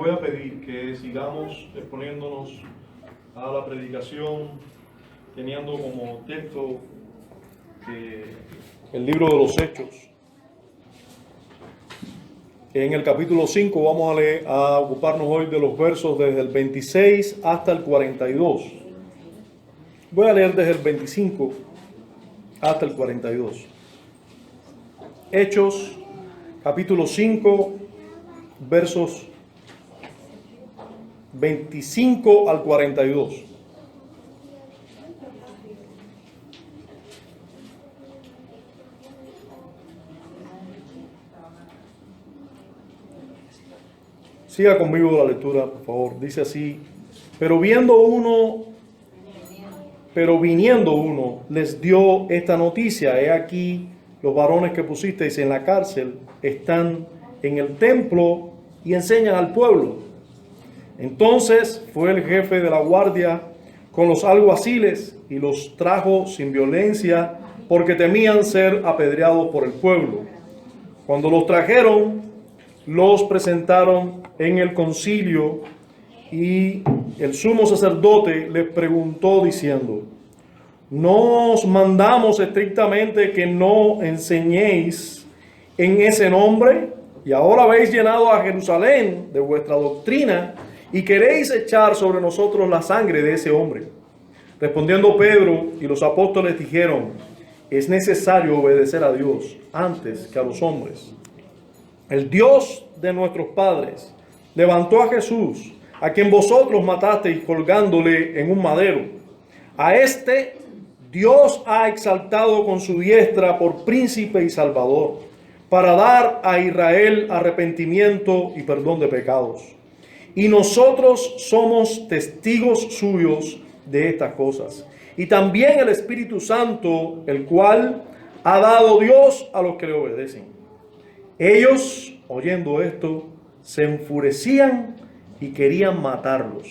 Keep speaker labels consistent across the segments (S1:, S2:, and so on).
S1: voy a pedir que sigamos exponiéndonos a la predicación, teniendo como texto el libro de los Hechos. En el capítulo 5 vamos a ocuparnos hoy de los versos desde el 26 hasta el 42. Voy a leer desde el 25 hasta el 42. Hechos, capítulo 5, versos 25 al 42. Siga conmigo la lectura, por favor. Dice así: pero viniendo uno, les dio esta noticia: he aquí, los varones que pusisteis en la cárcel están en el templo y enseñan al pueblo. Entonces fue el jefe de la guardia con los alguaciles y los trajo sin violencia, porque temían ser apedreados por el pueblo. Cuando los trajeron, los presentaron en el concilio, y el sumo sacerdote les preguntó diciendo: ¿no os mandamos estrictamente que no enseñéis en ese nombre? Y ahora habéis llenado a Jerusalén de vuestra doctrina y queréis echar sobre nosotros la sangre de ese hombre. Respondiendo Pedro y los apóstoles dijeron: es necesario obedecer a Dios antes que a los hombres. El Dios de nuestros padres levantó a Jesús, a quien vosotros matasteis colgándole en un madero. A este Dios ha exaltado con su diestra por príncipe y salvador, para dar a Israel arrepentimiento y perdón de pecados. Y nosotros somos testigos suyos de estas cosas. Y también el Espíritu Santo, el cual ha dado Dios a los que le obedecen. Ellos, oyendo esto, se enfurecían y querían matarlos.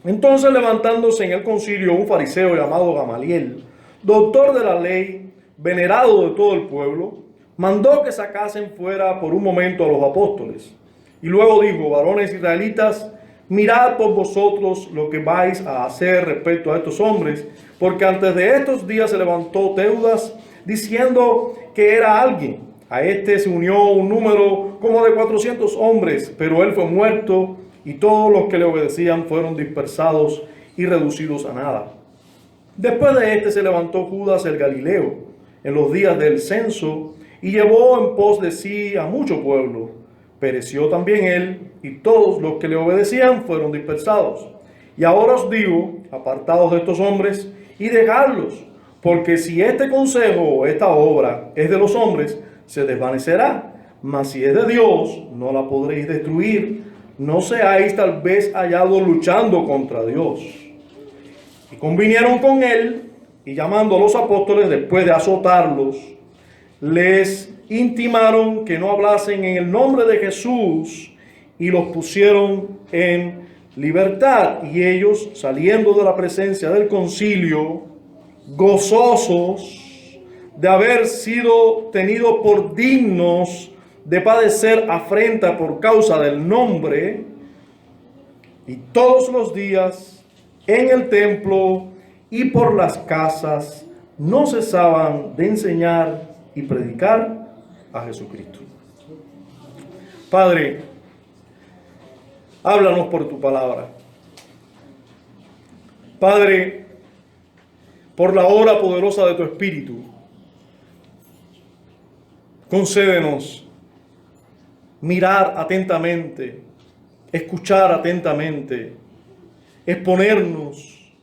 S1: Entonces, levantándose en el concilio un fariseo llamado Gamaliel, doctor de la ley, venerado de todo el pueblo, mandó que sacasen fuera por un momento a los apóstoles. Y luego dijo: varones israelitas, mirad por vosotros lo que vais a hacer respecto a estos hombres, porque antes de estos días se levantó Teudas diciendo que era alguien. A este se unió un número como de 400 hombres, pero él fue muerto y todos los que le obedecían fueron dispersados y reducidos a nada. Después de este se levantó Judas el Galileo en los días del censo y llevó en pos de sí a mucho pueblo. Pereció también él y todos los que le obedecían fueron dispersados. Y ahora os digo: apartaos de estos hombres y dejadlos, porque si este consejo o esta obra es de los hombres, se desvanecerá, mas si es de Dios, no la podréis destruir. No seáis tal vez hallados luchando contra Dios. Y convinieron con él, y llamando a los apóstoles, después de azotarlos, les intimaron que no hablasen en el nombre de Jesús, y los pusieron en libertad. Y ellos, saliendo de la presencia del concilio, gozosos de haber sido tenidos por dignos de padecer afrenta por causa del nombre, y todos los días en el templo y por las casas no cesaban de enseñar y predicar a Jesucristo. Padre, háblanos por tu palabra. Padre, por la obra poderosa de tu Espíritu, concédenos mirar atentamente, escuchar atentamente, exponernos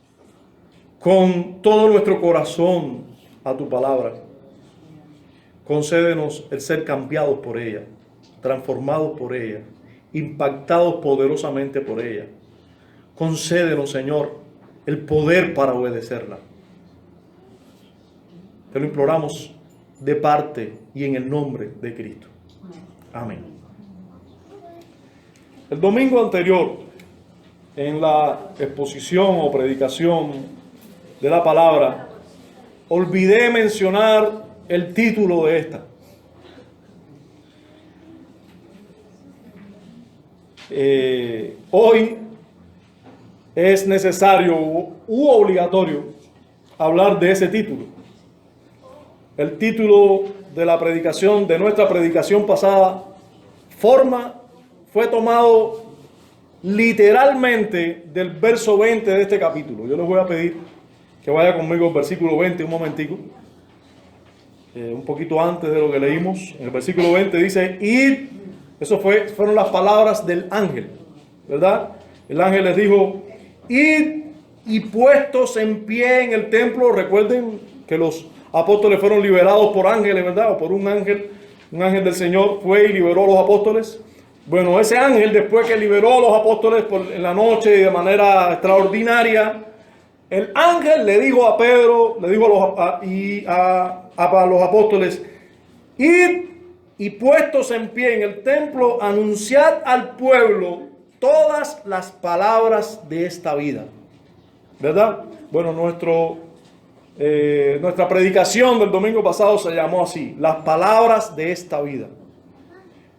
S1: con todo nuestro corazón a tu palabra. Concédenos el ser cambiados por ella, transformados por ella, impactados poderosamente por ella. Concédenos, Señor, el poder para obedecerla. Te lo imploramos de parte y en el nombre de Cristo. Amén. El domingo anterior, en la exposición o predicación de la palabra, olvidé mencionar el título de esta. Hoy es necesario u obligatorio hablar de ese título. El título de la predicación, de nuestra predicación pasada, fue tomado literalmente del verso 20 de este capítulo. Yo les voy a pedir que vaya conmigo al versículo 20 un momentico. Un poquito antes de lo que leímos. En el versículo 20 dice, id. Eso fueron las palabras del ángel, ¿verdad? El ángel les dijo, id y puestos en pie en el templo. Recuerden que los apóstoles fueron liberados por ángeles, ¿verdad? O por un ángel del Señor fue y liberó a los apóstoles. Bueno, ese ángel, después que liberó a los apóstoles en la noche y de manera extraordinaria, el ángel le dijo a Pedro, le dijo a los apóstoles, id y puestos en pie en el templo, anunciad al pueblo todas las palabras de esta vida. ¿Verdad? Bueno, nuestra predicación del domingo pasado se llamó así, las palabras de esta vida.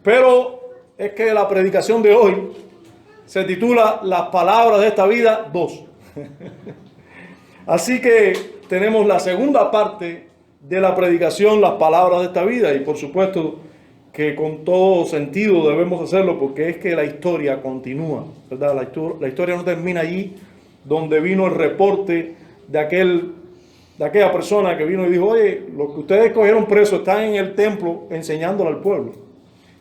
S1: Pero es que la predicación de hoy se titula las palabras de esta vida 2. Así que tenemos la segunda parte de la predicación, las palabras de esta vida, y por supuesto que con todo sentido debemos hacerlo, porque es que la historia continúa, ¿verdad? La historia no termina allí donde vino el reporte de aquella persona que vino y dijo, oye, los que ustedes cogieron presos están en el templo enseñándole al pueblo.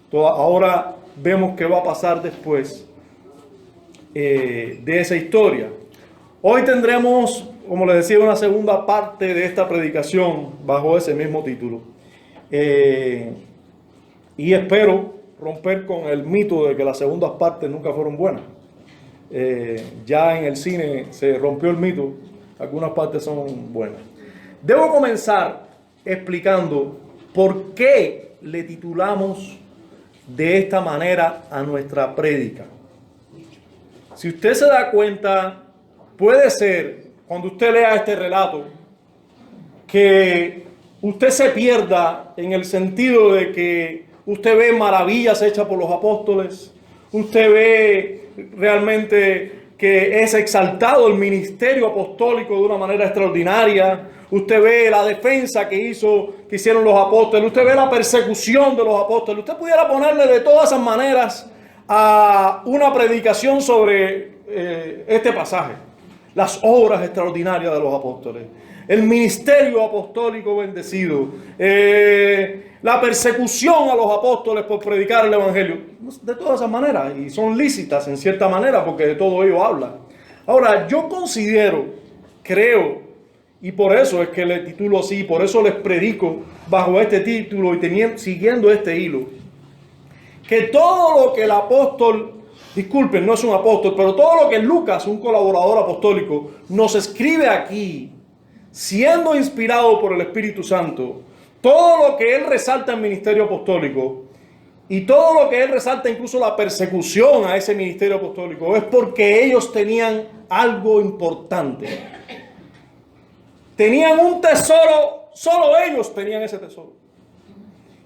S1: Entonces, ahora vemos qué va a pasar después de esa historia. Hoy tendremos, como les decía, una segunda parte de esta predicación bajo ese mismo título. Y espero romper con el mito de que las segundas partes nunca fueron buenas. Ya en el cine se rompió el mito, algunas partes son buenas. Debo comenzar explicando por qué le titulamos de esta manera a nuestra prédica. Si usted se da cuenta, puede ser, cuando usted lea este relato, que usted se pierda en el sentido de que usted ve maravillas hechas por los apóstoles, usted ve realmente que es exaltado el ministerio apostólico de una manera extraordinaria, usted ve la defensa que hicieron los apóstoles, usted ve la persecución de los apóstoles. Usted pudiera ponerle de todas esas maneras a una predicación sobre este pasaje. Las obras extraordinarias de los apóstoles, el ministerio apostólico bendecido, la persecución a los apóstoles por predicar el evangelio, de todas esas maneras, y son lícitas en cierta manera porque de todo ello habla. Ahora, yo creo, y por eso es que le titulo así, por eso les predico bajo este título y siguiendo este hilo, que todo lo que el apóstol, disculpen, no es un apóstol, pero todo lo que Lucas, un colaborador apostólico, nos escribe aquí, siendo inspirado por el Espíritu Santo, todo lo que él resalta en ministerio apostólico y todo lo que él resalta, incluso la persecución a ese ministerio apostólico, es porque ellos tenían algo importante. Tenían un tesoro, solo ellos tenían ese tesoro.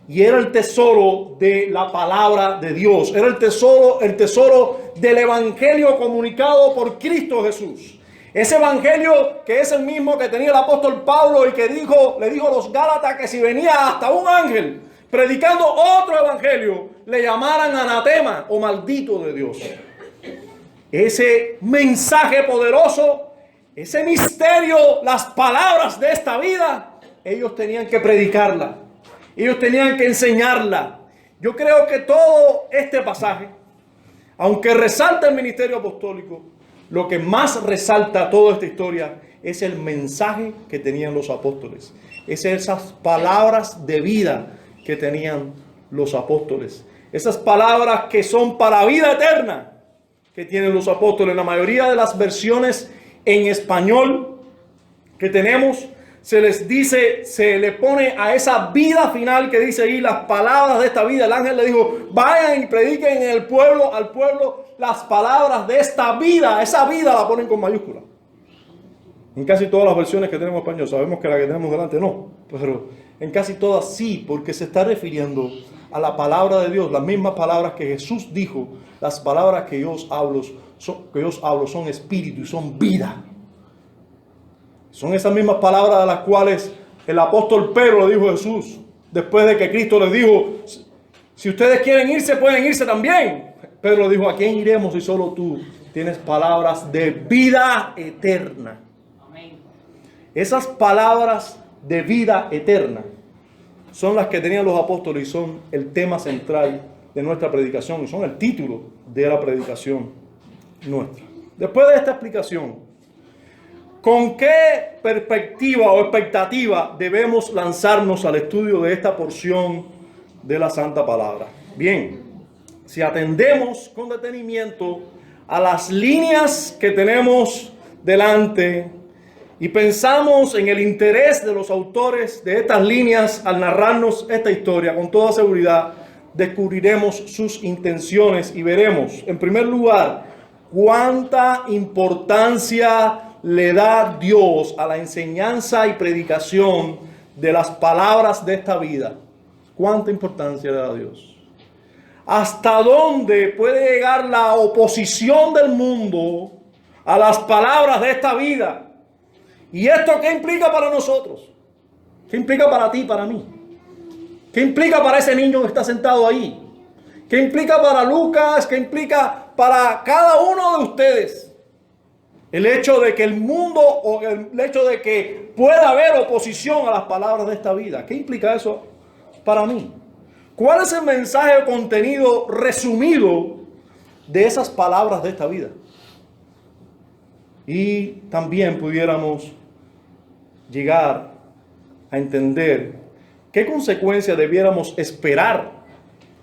S1: Y era el tesoro de la palabra de Dios. Era el tesoro del evangelio comunicado por Cristo Jesús. Ese evangelio que es el mismo que tenía el apóstol Pablo y que le dijo a los Gálatas que si venía hasta un ángel predicando otro evangelio, le llamaran anatema o maldito de Dios. Ese mensaje poderoso, ese misterio, las palabras de esta vida, ellos tenían que predicarla. Ellos tenían que enseñarla. Yo creo que todo este pasaje, aunque resalta el ministerio apostólico, lo que más resalta toda esta historia es el mensaje que tenían los apóstoles. Es esas palabras de vida que tenían los apóstoles. Esas palabras que son para vida eterna que tienen los apóstoles. La mayoría de las versiones en español que tenemos, se le pone a esa vida final que dice ahí las palabras de esta vida. El ángel le dijo, vayan y prediquen al pueblo las palabras de esta vida. Esa vida la ponen con mayúscula. En casi todas las versiones que tenemos en español, sabemos que la que tenemos delante no, pero en casi todas sí, porque se está refiriendo a la palabra de Dios, las mismas palabras que Jesús dijo, las palabras que yo os hablo son espíritu y son vida. Son esas mismas palabras a las cuales el apóstol Pedro le dijo a Jesús, después de que Cristo les dijo, si ustedes quieren irse, pueden irse también. Pedro le dijo, ¿a quién iremos si solo tú tienes palabras de vida eterna? Esas palabras de vida eterna son las que tenían los apóstoles y son el tema central de nuestra predicación, y son el título de la predicación nuestra. Después de esta explicación, ¿con qué perspectiva o expectativa debemos lanzarnos al estudio de esta porción de la Santa Palabra? Bien, si atendemos con detenimiento a las líneas que tenemos delante y pensamos en el interés de los autores de estas líneas al narrarnos esta historia, con toda seguridad descubriremos sus intenciones y veremos, en primer lugar, cuánta importancia le da Dios a la enseñanza y predicación de las palabras de esta vida. ¿Cuánta importancia le da Dios? ¿Hasta dónde puede llegar la oposición del mundo a las palabras de esta vida? ¿Y esto qué implica para nosotros? ¿Qué implica para ti y para mí? ¿Qué implica para ese niño que está sentado ahí? ¿Qué implica para Lucas? ¿Qué implica para cada uno de ustedes? El hecho de que el mundo, o el hecho de que pueda haber oposición a las palabras de esta vida. ¿Qué implica eso para mí? ¿Cuál es el mensaje o contenido resumido de esas palabras de esta vida? Y también pudiéramos llegar a entender qué consecuencias debiéramos esperar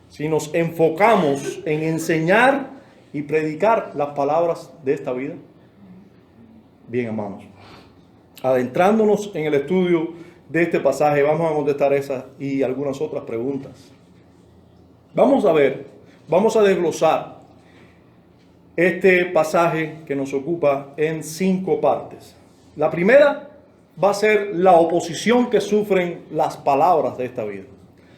S1: si nos enfocamos en enseñar y predicar las palabras de esta vida. Bien, hermanos, adentrándonos en el estudio de este pasaje, vamos a contestar esas y algunas otras preguntas. Vamos a desglosar este pasaje que nos ocupa en 5 partes. La primera va a ser la oposición que sufren las palabras de esta vida.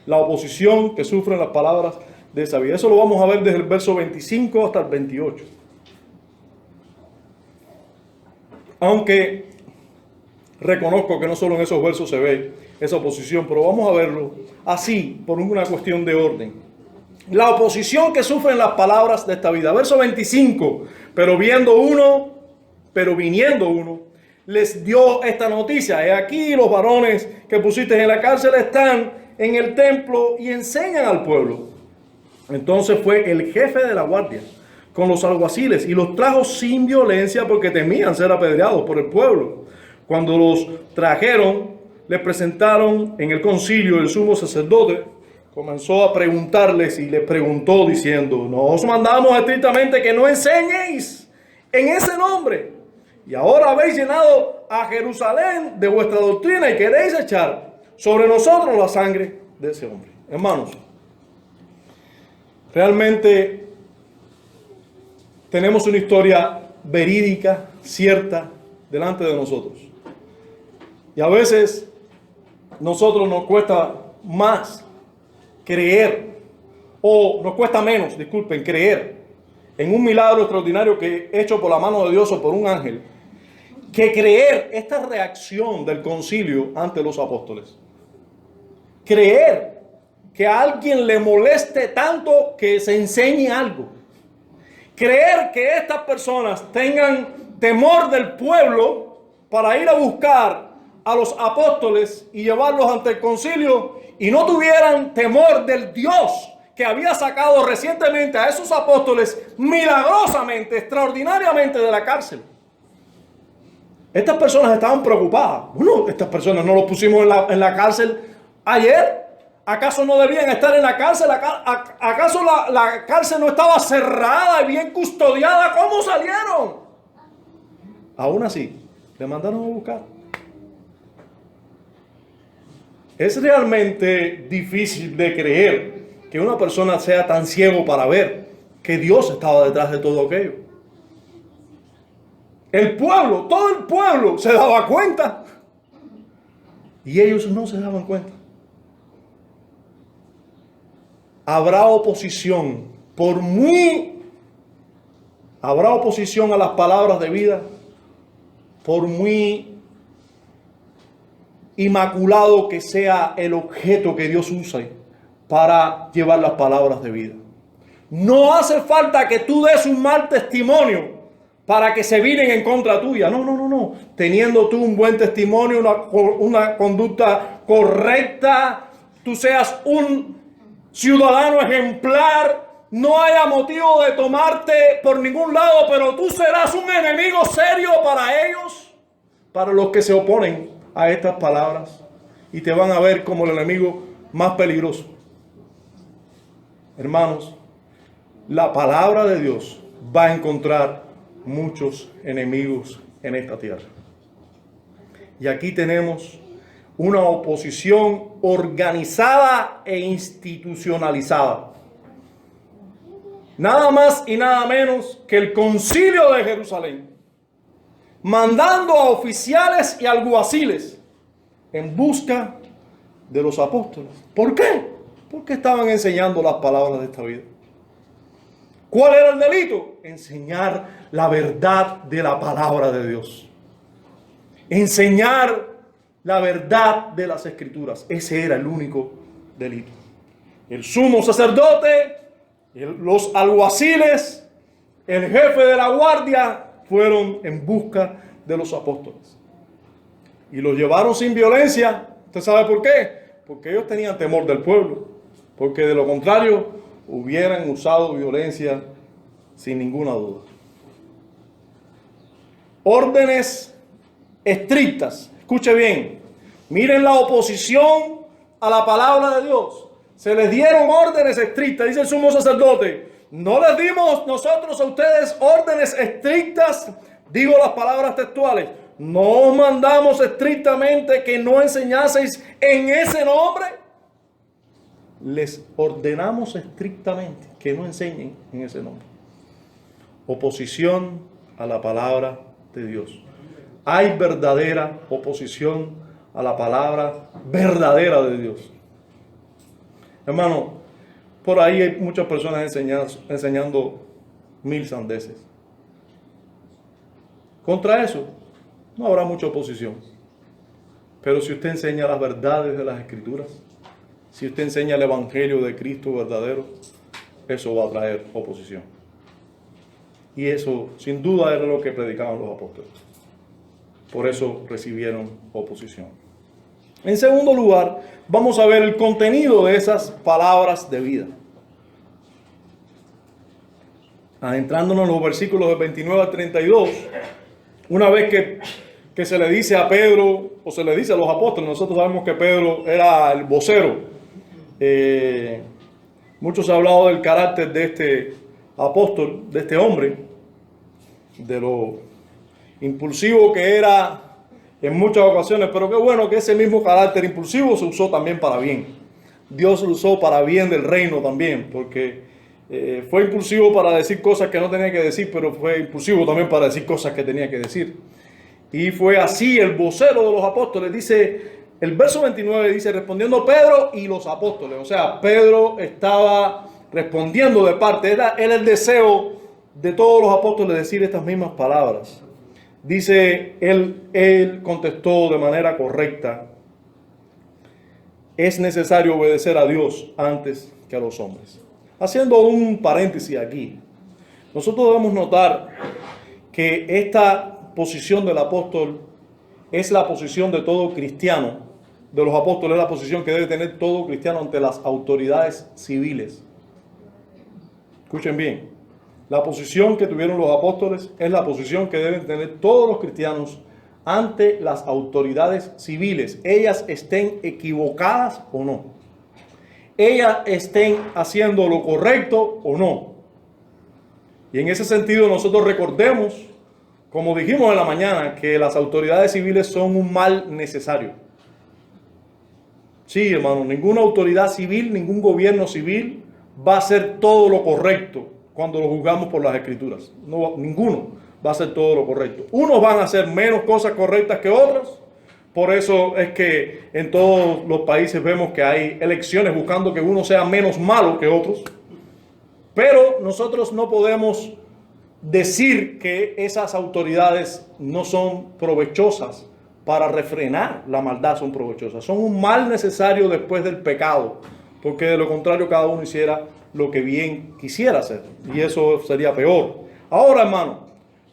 S1: La oposición que sufren las palabras de esta vida. Eso lo vamos a ver desde el verso 25 hasta el 28. Aunque reconozco que no solo en esos versos se ve esa oposición, pero vamos a verlo así, por una cuestión de orden. La oposición que sufren las palabras de esta vida. Verso 25. Pero viniendo uno, les dio esta noticia. He aquí los varones que pusiste en la cárcel están en el templo y enseñan al pueblo. Entonces fue el jefe de la guardia con los alguaciles y los trajo sin violencia porque temían ser apedreados por el pueblo. Cuando los trajeron, les presentaron en el concilio el sumo sacerdote. Comenzó a preguntarles y les preguntó diciendo, nos mandamos estrictamente que no enseñéis en ese nombre. Y ahora habéis llenado a Jerusalén de vuestra doctrina y queréis echar sobre nosotros la sangre de ese hombre. Hermanos, realmente tenemos una historia verídica, cierta, delante de nosotros. Y a veces nosotros nos cuesta más creer, o nos cuesta menos, disculpen, creer en un milagro extraordinario que hecho por la mano de Dios o por un ángel, que creer esta reacción del concilio ante los apóstoles. Creer que a alguien le moleste tanto que se enseñe algo. Creer que estas personas tengan temor del pueblo para ir a buscar a los apóstoles y llevarlos ante el concilio y no tuvieran temor del Dios que había sacado recientemente a esos apóstoles milagrosamente, extraordinariamente de la cárcel. Estas personas estaban preocupadas. Bueno, estas personas no los pusimos en la cárcel ayer. ¿Acaso no debían estar en la cárcel? ¿Acaso la cárcel no estaba cerrada y bien custodiada? ¿Cómo salieron? Aún así, le mandaron a buscar. Es realmente difícil de creer que una persona sea tan ciego para ver que Dios estaba detrás de todo aquello. El pueblo, todo el pueblo se daba cuenta. Y ellos no se daban cuenta. Habrá oposición, habrá oposición a las palabras de vida, por muy inmaculado que sea el objeto que Dios use para llevar las palabras de vida. No hace falta que tú des un mal testimonio para que se viren en contra tuya. No. Teniendo tú un buen testimonio, una conducta correcta, tú seas un ciudadano ejemplar, no haya motivo de tomarte por ningún lado, pero tú serás un enemigo serio para ellos, para los que se oponen a estas palabras, y te van a ver como el enemigo más peligroso. Hermanos, la palabra de Dios va a encontrar muchos enemigos en esta tierra. Y aquí tenemos una oposición organizada e institucionalizada. Nada más y nada menos que el Concilio de Jerusalén, mandando a oficiales y alguaciles en busca de los apóstoles. ¿Por qué? Porque estaban enseñando las palabras de esta vida. ¿Cuál era el delito? Enseñar la verdad de la palabra de Dios. Enseñar la verdad de las Escrituras. Ese era el único delito. El sumo sacerdote, los alguaciles, el jefe de la guardia fueron en busca de los apóstoles. Y los llevaron sin violencia. ¿Usted sabe por qué? Porque ellos tenían temor del pueblo. Porque de lo contrario hubieran usado violencia sin ninguna duda. Órdenes estrictas. Escuche bien. Miren la oposición a la palabra de Dios. Se les dieron órdenes estrictas, dice el sumo sacerdote. No les dimos nosotros a ustedes órdenes estrictas. Digo las palabras textuales. No os mandamos estrictamente que no enseñaseis en ese nombre. Les ordenamos estrictamente que no enseñen en ese nombre. Oposición a la palabra de Dios. Hay verdadera oposición a la palabra verdadera de Dios. Hermano, por ahí hay muchas personas enseñando mil sandeces. Contra eso no habrá mucha oposición. Pero si usted enseña las verdades de las Escrituras, si usted enseña el Evangelio de Cristo verdadero, eso va a traer oposición. Y eso, sin duda, era lo que predicaban los apóstoles. Por eso recibieron oposición. En segundo lugar, vamos a ver el contenido de esas palabras de vida. Adentrándonos en los versículos del 29 al 32, una vez que se le dice a Pedro, o se le dice a los apóstoles, nosotros sabemos que Pedro era el vocero. Muchos han hablado del carácter de este apóstol, de este hombre, de lo impulsivo que era en muchas ocasiones, pero qué bueno que ese mismo carácter impulsivo se usó también para bien. Dios lo usó para bien del reino también, porque fue impulsivo para decir cosas que no tenía que decir, pero fue impulsivo también para decir cosas que tenía que decir. Y fue así el vocero de los apóstoles. Dice, el verso 29 dice, respondiendo Pedro y los apóstoles. O sea, Pedro estaba respondiendo de parte, era el deseo de todos los apóstoles decir estas mismas palabras. Dice, él contestó de manera correcta, es necesario obedecer a Dios antes que a los hombres. Haciendo un paréntesis aquí, nosotros debemos notar que esta posición del apóstol es la posición de todo cristiano, de los apóstoles, es la posición que debe tener todo cristiano ante las autoridades civiles. Escuchen bien, la posición que tuvieron los apóstoles es la posición que deben tener todos los cristianos ante las autoridades civiles, ellas estén equivocadas o no, ellas estén haciendo lo correcto o no. Y en ese sentido nosotros recordemos, como dijimos en la mañana, que las autoridades civiles son un mal necesario. Sí, hermano, ninguna autoridad civil, ningún gobierno civil va a hacer todo lo correcto cuando lo juzgamos por las Escrituras. No, ninguno. va a hacer todo lo correcto. Unos van a hacer menos cosas correctas que otros. Por eso es que en todos los países vemos que hay elecciones buscando que uno sea menos malo que otros. Pero nosotros no podemos decir que esas autoridades no son provechosas para refrenar la maldad, son provechosas. Son un mal necesario después del pecado, porque de lo contrario cada uno hiciera lo que bien quisiera hacer, y eso sería peor. Ahora, hermano,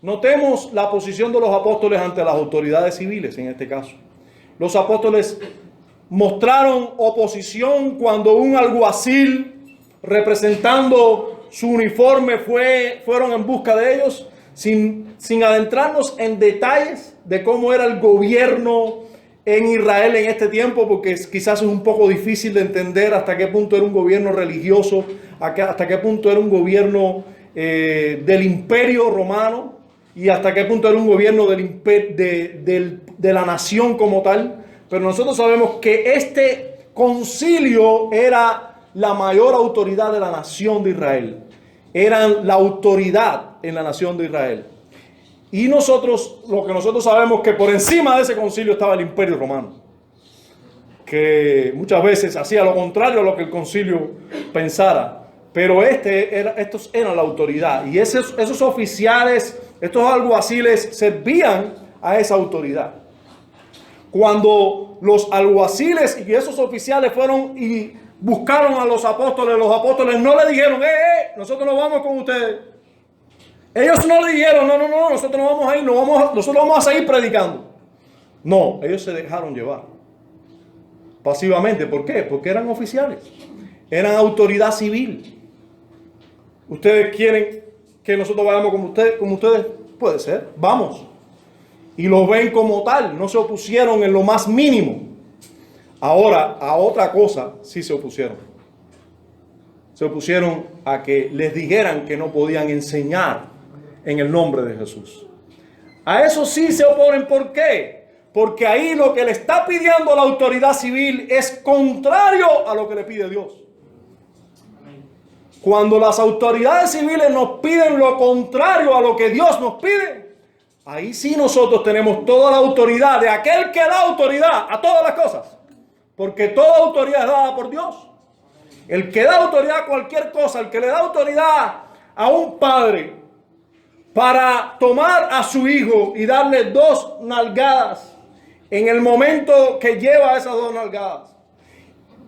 S1: notemos la posición de los apóstoles ante las autoridades civiles en este caso. Los apóstoles mostraron oposición cuando un alguacil representando su uniforme fueron en busca de ellos, sin adentrarnos en detalles de cómo era el gobierno en Israel en este tiempo, porque quizás es un poco difícil de entender hasta qué punto era un gobierno religioso, hasta qué punto era un gobierno del imperio romano y hasta qué punto era un gobierno de la nación como tal. Pero nosotros sabemos que este concilio era la mayor autoridad de la nación de Israel. Eran la autoridad en la nación de Israel. Y lo que nosotros sabemos es que por encima de ese concilio estaba el imperio romano, que muchas veces hacía lo contrario a lo que el concilio pensara. Pero estos eran la autoridad. Y esos oficiales, estos alguaciles servían a esa autoridad. Cuando los alguaciles y esos oficiales fueron y buscaron a los apóstoles no le dijeron, nosotros no vamos con ustedes. Ellos no le dijeron, no, nosotros no vamos a ir, nosotros vamos a seguir predicando. No, ellos se dejaron llevar pasivamente. ¿Por qué? Porque eran oficiales, eran autoridad civil. ¿Ustedes quieren que nosotros vayamos como ustedes? Puede ser, vamos. Y los ven como tal, no se opusieron en lo más mínimo. Ahora, a otra cosa sí se opusieron. Se opusieron a que les dijeran que no podían enseñar en el nombre de Jesús. A eso sí se oponen. ¿Por qué? Porque ahí lo que le está pidiendo la autoridad civil es contrario a lo que le pide Dios. Cuando las autoridades civiles nos piden lo contrario a lo que Dios nos pide, ahí sí nosotros tenemos toda la autoridad de aquel que da autoridad a todas las cosas. Porque toda autoridad es dada por Dios. El que da autoridad a cualquier cosa, el que le da autoridad a un padre para tomar a su hijo y darle 2 nalgadas en el momento que lleva esas 2 nalgadas.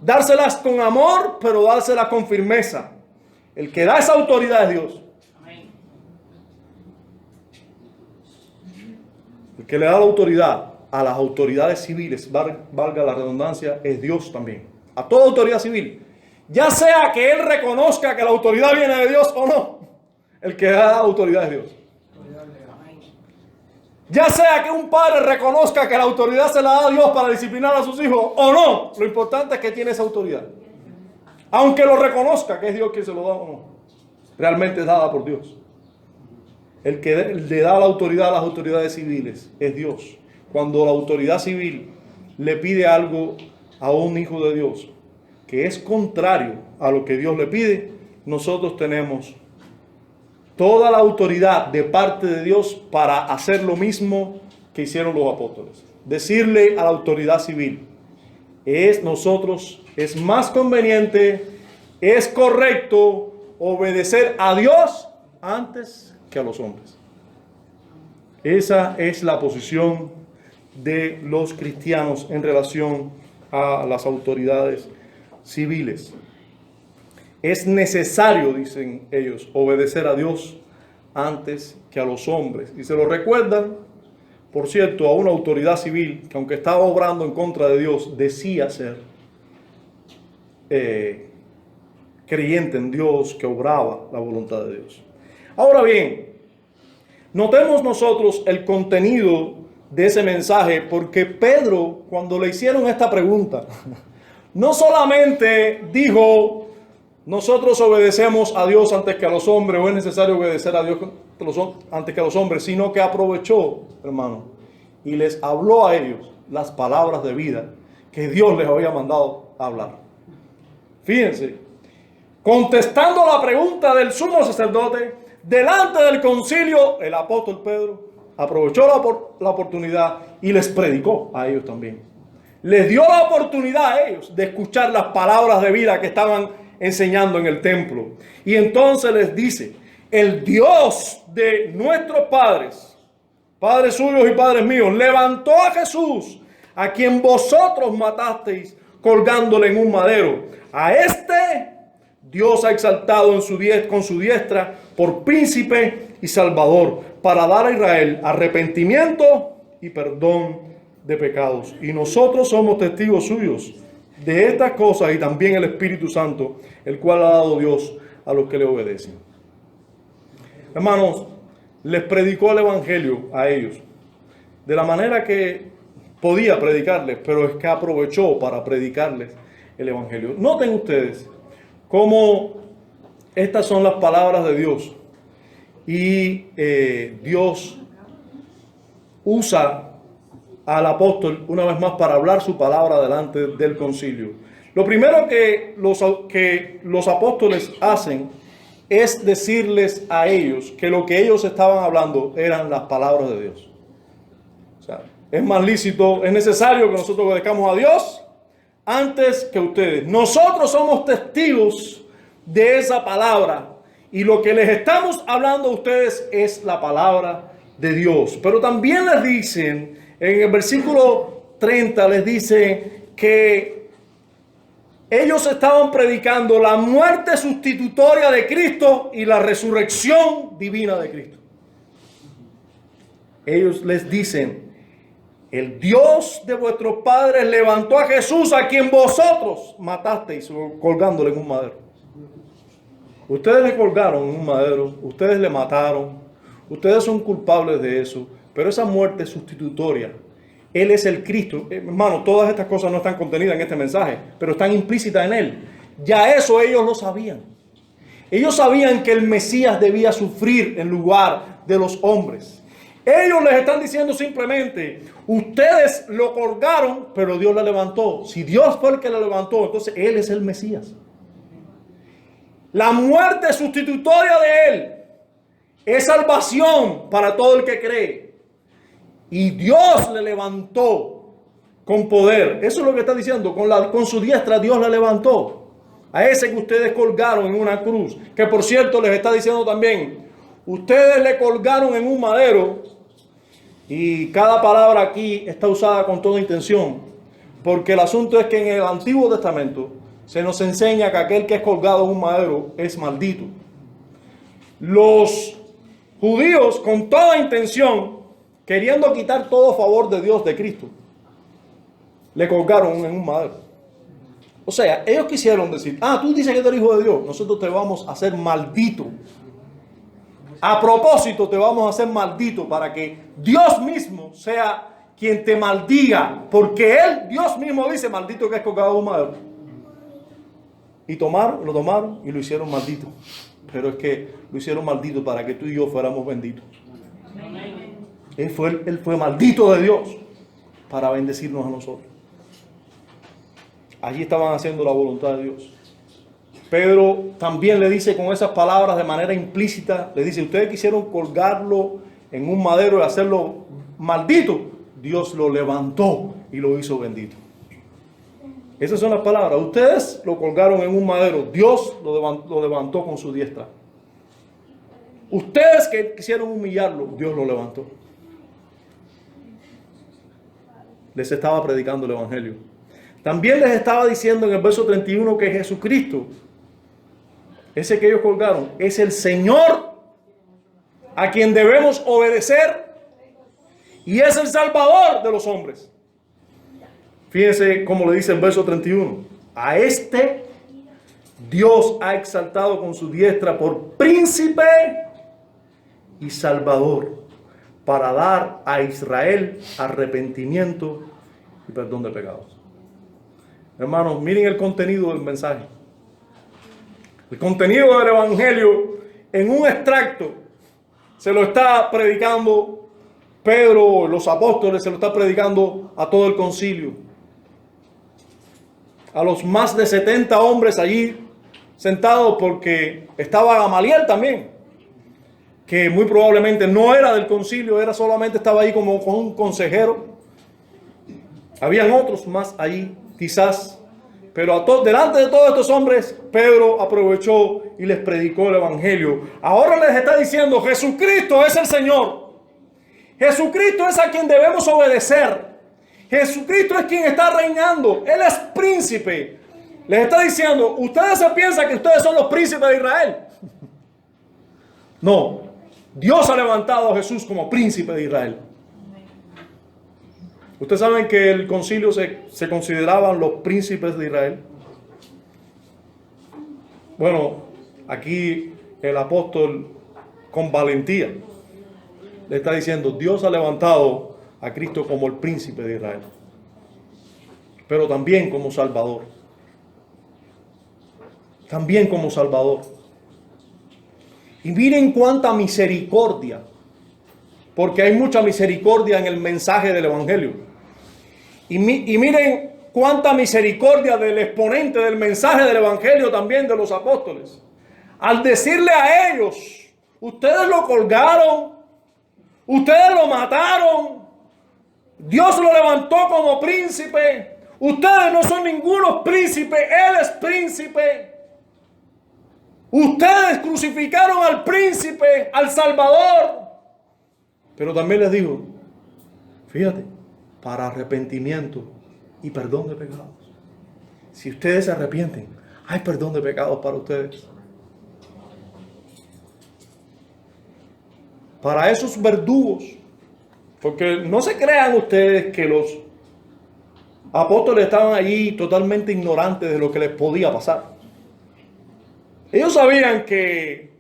S1: Dárselas con amor, pero dárselas con firmeza. El que da esa autoridad es Dios. El que le da la autoridad a las autoridades civiles, valga la redundancia, es Dios también. A toda autoridad civil. Ya sea que él reconozca que la autoridad viene de Dios o no, el que da la autoridad es Dios. Ya sea que un padre reconozca que la autoridad se la da a Dios para disciplinar a sus hijos o no, lo importante es que tiene esa autoridad. Aunque lo reconozca que es Dios quien se lo da o no, realmente es dada por Dios. El que le da la autoridad a las autoridades civiles es Dios. Cuando la autoridad civil le pide algo a un hijo de Dios que es contrario a lo que Dios le pide, nosotros tenemos toda la autoridad de parte de Dios para hacer lo mismo que hicieron los apóstoles. Decirle a la autoridad civil, es más conveniente, es correcto obedecer a Dios antes que a los hombres. Esa es la posición de los cristianos en relación a las autoridades civiles. Es necesario, dicen ellos, obedecer a Dios antes que a los hombres. Y se lo recuerdan, por cierto, a una autoridad civil que, aunque estaba obrando en contra de Dios, decía ser creyente en Dios, que obraba la voluntad de Dios. Ahora bien, notemos nosotros el contenido de ese mensaje, porque Pedro, cuando le hicieron esta pregunta, no solamente dijo, nosotros obedecemos a Dios antes que a los hombres, o es necesario obedecer a Dios antes que a los hombres, sino que aprovechó, hermano, y les habló a ellos las palabras de vida que Dios les había mandado a hablar. Fíjense, contestando la pregunta del sumo sacerdote, delante del concilio, el apóstol Pedro aprovechó la oportunidad y les predicó a ellos también. Les dio la oportunidad a ellos de escuchar las palabras de vida que estaban enseñando en el templo. Y entonces les dice, el Dios de nuestros padres, padres suyos y padres míos, levantó a Jesús, a quien vosotros matasteis colgándole en un madero. A este Dios ha exaltado con su diestra por príncipe y salvador, para dar a Israel arrepentimiento y perdón de pecados. Y nosotros somos testigos suyos de estas cosas, y también el Espíritu Santo, el cual ha dado Dios a los que le obedecen. Hermanos, les predicó el Evangelio a ellos de la manera que podía predicarles, pero es que aprovechó para predicarles el Evangelio. Noten ustedes cómo estas son las palabras de Dios, y Dios usa al apóstol una vez más para hablar su palabra delante del concilio. Lo primero que los apóstoles hacen es decirles a ellos que lo que ellos estaban hablando eran las palabras de Dios. O sea, es más lícito, es necesario que nosotros obedezcamos a Dios antes que ustedes. Nosotros somos testigos de esa palabra, y lo que les estamos hablando a ustedes es la palabra de Dios. Pero también les dicen, en el versículo 30 les dice que ellos estaban predicando la muerte sustitutoria de Cristo y la resurrección divina de Cristo. Ellos les dicen, el Dios de vuestros padres levantó a Jesús, a quien vosotros matasteis colgándole en un madero. Ustedes le colgaron en un madero, ustedes le mataron, ustedes son culpables de eso, pero esa muerte sustitutoria, Él es el Cristo. Hermano, todas estas cosas no están contenidas en este mensaje, pero están implícitas en Él. Ya eso ellos lo sabían. Ellos sabían que el Mesías debía sufrir en lugar de los hombres. Ellos les están diciendo simplemente, ustedes lo colgaron, pero Dios la levantó. Si Dios fue el que la levantó, entonces Él es el Mesías. La muerte sustitutoria de Él es salvación para todo el que cree. Y Dios le levantó con poder. Eso es lo que está diciendo. Con su diestra Dios le levantó. A ese que ustedes colgaron en una cruz. Que por cierto les está diciendo también, ustedes le colgaron en un madero. Y cada palabra aquí está usada con toda intención. Porque el asunto es que en el Antiguo Testamento se nos enseña que aquel que es colgado en un madero es maldito. Los judíos, con toda intención, queriendo quitar todo favor de Dios, de Cristo, le colgaron en un madero. O sea, ellos quisieron decir, tú dices que tú eres hijo de Dios, nosotros te vamos a hacer maldito. A propósito te vamos a hacer maldito para que Dios mismo sea quien te maldiga, porque Él, Dios mismo dice, maldito que es colgado en un madero. Y lo tomaron y lo hicieron maldito. Pero es que lo hicieron maldito para que tú y yo fuéramos benditos. Él fue maldito de Dios para bendecirnos a nosotros. Allí estaban haciendo la voluntad de Dios. Pedro también le dice con esas palabras de manera implícita, le dice, ustedes quisieron colgarlo en un madero y hacerlo maldito. Dios lo levantó y lo hizo bendito. Esas son las palabras. Ustedes lo colgaron en un madero. Dios lo levantó con su diestra. Ustedes que quisieron humillarlo, Dios lo levantó. Les estaba predicando el Evangelio. También les estaba diciendo en el verso 31 que Jesucristo, ese que ellos colgaron, es el Señor a quien debemos obedecer y es el Salvador de los hombres. Fíjense cómo le dice el verso 31. A este Dios ha exaltado con su diestra por príncipe y salvador, para dar a Israel arrepentimiento y perdón de pecados. Hermanos, miren el contenido del mensaje. El contenido del Evangelio en un extracto se lo está predicando Pedro, los apóstoles, se lo está predicando a todo el concilio. A los más de 70 hombres allí sentados, porque estaba Gamaliel también. que muy probablemente no era del concilio, era solamente estaba ahí como con un consejero. Habían otros más ahí, quizás, pero delante de todos estos hombres, Pedro aprovechó y les predicó el evangelio. Ahora les está diciendo: Jesucristo es el Señor. Jesucristo es a quien debemos obedecer. Jesucristo es quien está reinando. Él es príncipe. Les está diciendo: ustedes se piensan que ustedes son los príncipes de Israel. No, Dios ha levantado a Jesús como príncipe de Israel. Ustedes saben que el concilio se consideraban los príncipes de Israel. Bueno, aquí el apóstol con valentía le está diciendo: Dios ha levantado a Cristo como el príncipe de Israel, pero también como Salvador. También como Salvador. Y miren cuánta misericordia, porque hay mucha misericordia en el mensaje del evangelio. Y miren cuánta misericordia del exponente del mensaje del evangelio, también de los apóstoles, al decirle a ellos: ustedes lo colgaron, ustedes lo mataron, Dios lo levantó como príncipe, ustedes no son ningunos príncipes, Él es príncipe. Ustedes crucificaron al príncipe, al Salvador. Pero también les digo, fíjate, para arrepentimiento y perdón de pecados. Si ustedes se arrepienten, hay perdón de pecados para ustedes. Para esos verdugos, porque no se crean ustedes que los apóstoles estaban allí totalmente ignorantes de lo que les podía pasar. Ellos sabían que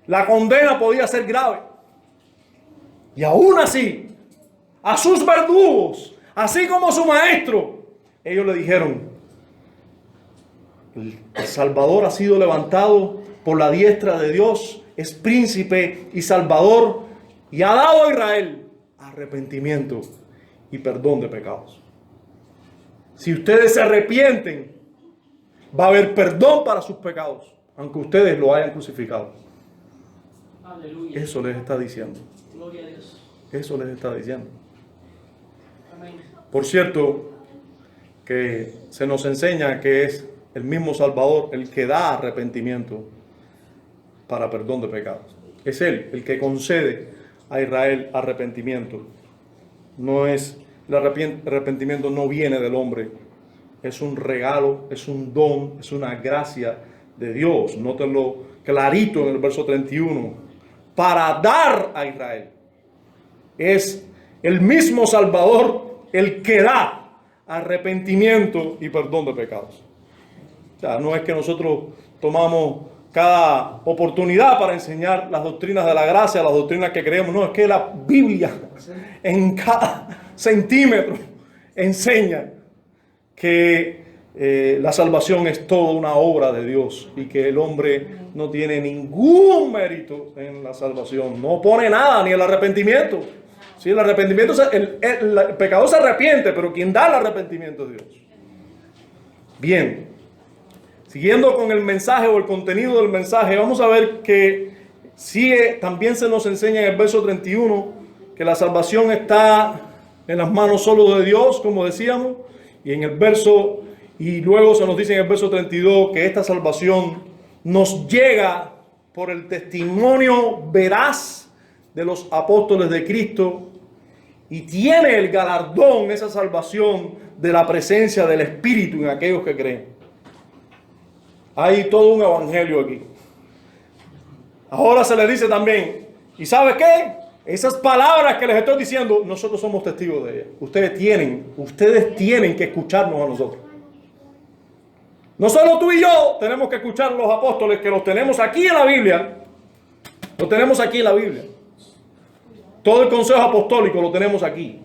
S1: la condena podía ser grave. Y aún así, a sus verdugos, así como su maestro, ellos le dijeron: el Salvador ha sido levantado por la diestra de Dios, es príncipe y Salvador, y ha dado a Israel arrepentimiento y perdón de pecados. Si ustedes se arrepienten, va a haber perdón para sus pecados, aunque ustedes lo hayan crucificado. Aleluya. Eso les está diciendo. Gloria a Dios. Eso les está diciendo. Amén. Por cierto, que se nos enseña que es el mismo Salvador el que da arrepentimiento para perdón de pecados. Es Él el que concede a Israel arrepentimiento. No es, el arrepentimiento no viene del hombre. Es un regalo, es un don, es una gracia de Dios. Nótenlo clarito en el verso 31. Para dar a Israel. Es el mismo Salvador el que da arrepentimiento y perdón de pecados. O sea, no es que nosotros tomamos cada oportunidad para enseñar las doctrinas de la gracia, las doctrinas que creemos. No, es que la Biblia en cada centímetro enseña que la salvación es toda una obra de Dios y que el hombre no tiene ningún mérito en la salvación. No pone nada, ni el arrepentimiento. Sí, el arrepentimiento, el pecador se arrepiente, pero quien da el arrepentimiento es Dios. Bien, siguiendo con el mensaje o el contenido del mensaje, vamos a ver que también se nos enseña en el verso 31 que la salvación está en las manos solo de Dios, como decíamos, y luego se nos dice en el verso 32 que esta salvación nos llega por el testimonio veraz de los apóstoles de Cristo y tiene el galardón, esa salvación, de la presencia del Espíritu en aquellos que creen. Hay todo un evangelio aquí. Ahora se les dice también, ¿y sabe qué? Esas palabras que les estoy diciendo, nosotros somos testigos de ellas. Ustedes tienen que escucharnos a nosotros. No solo tú y yo tenemos que escuchar a los apóstoles, que los tenemos aquí en la Biblia. Los tenemos aquí en la Biblia. Todo el consejo apostólico lo tenemos aquí.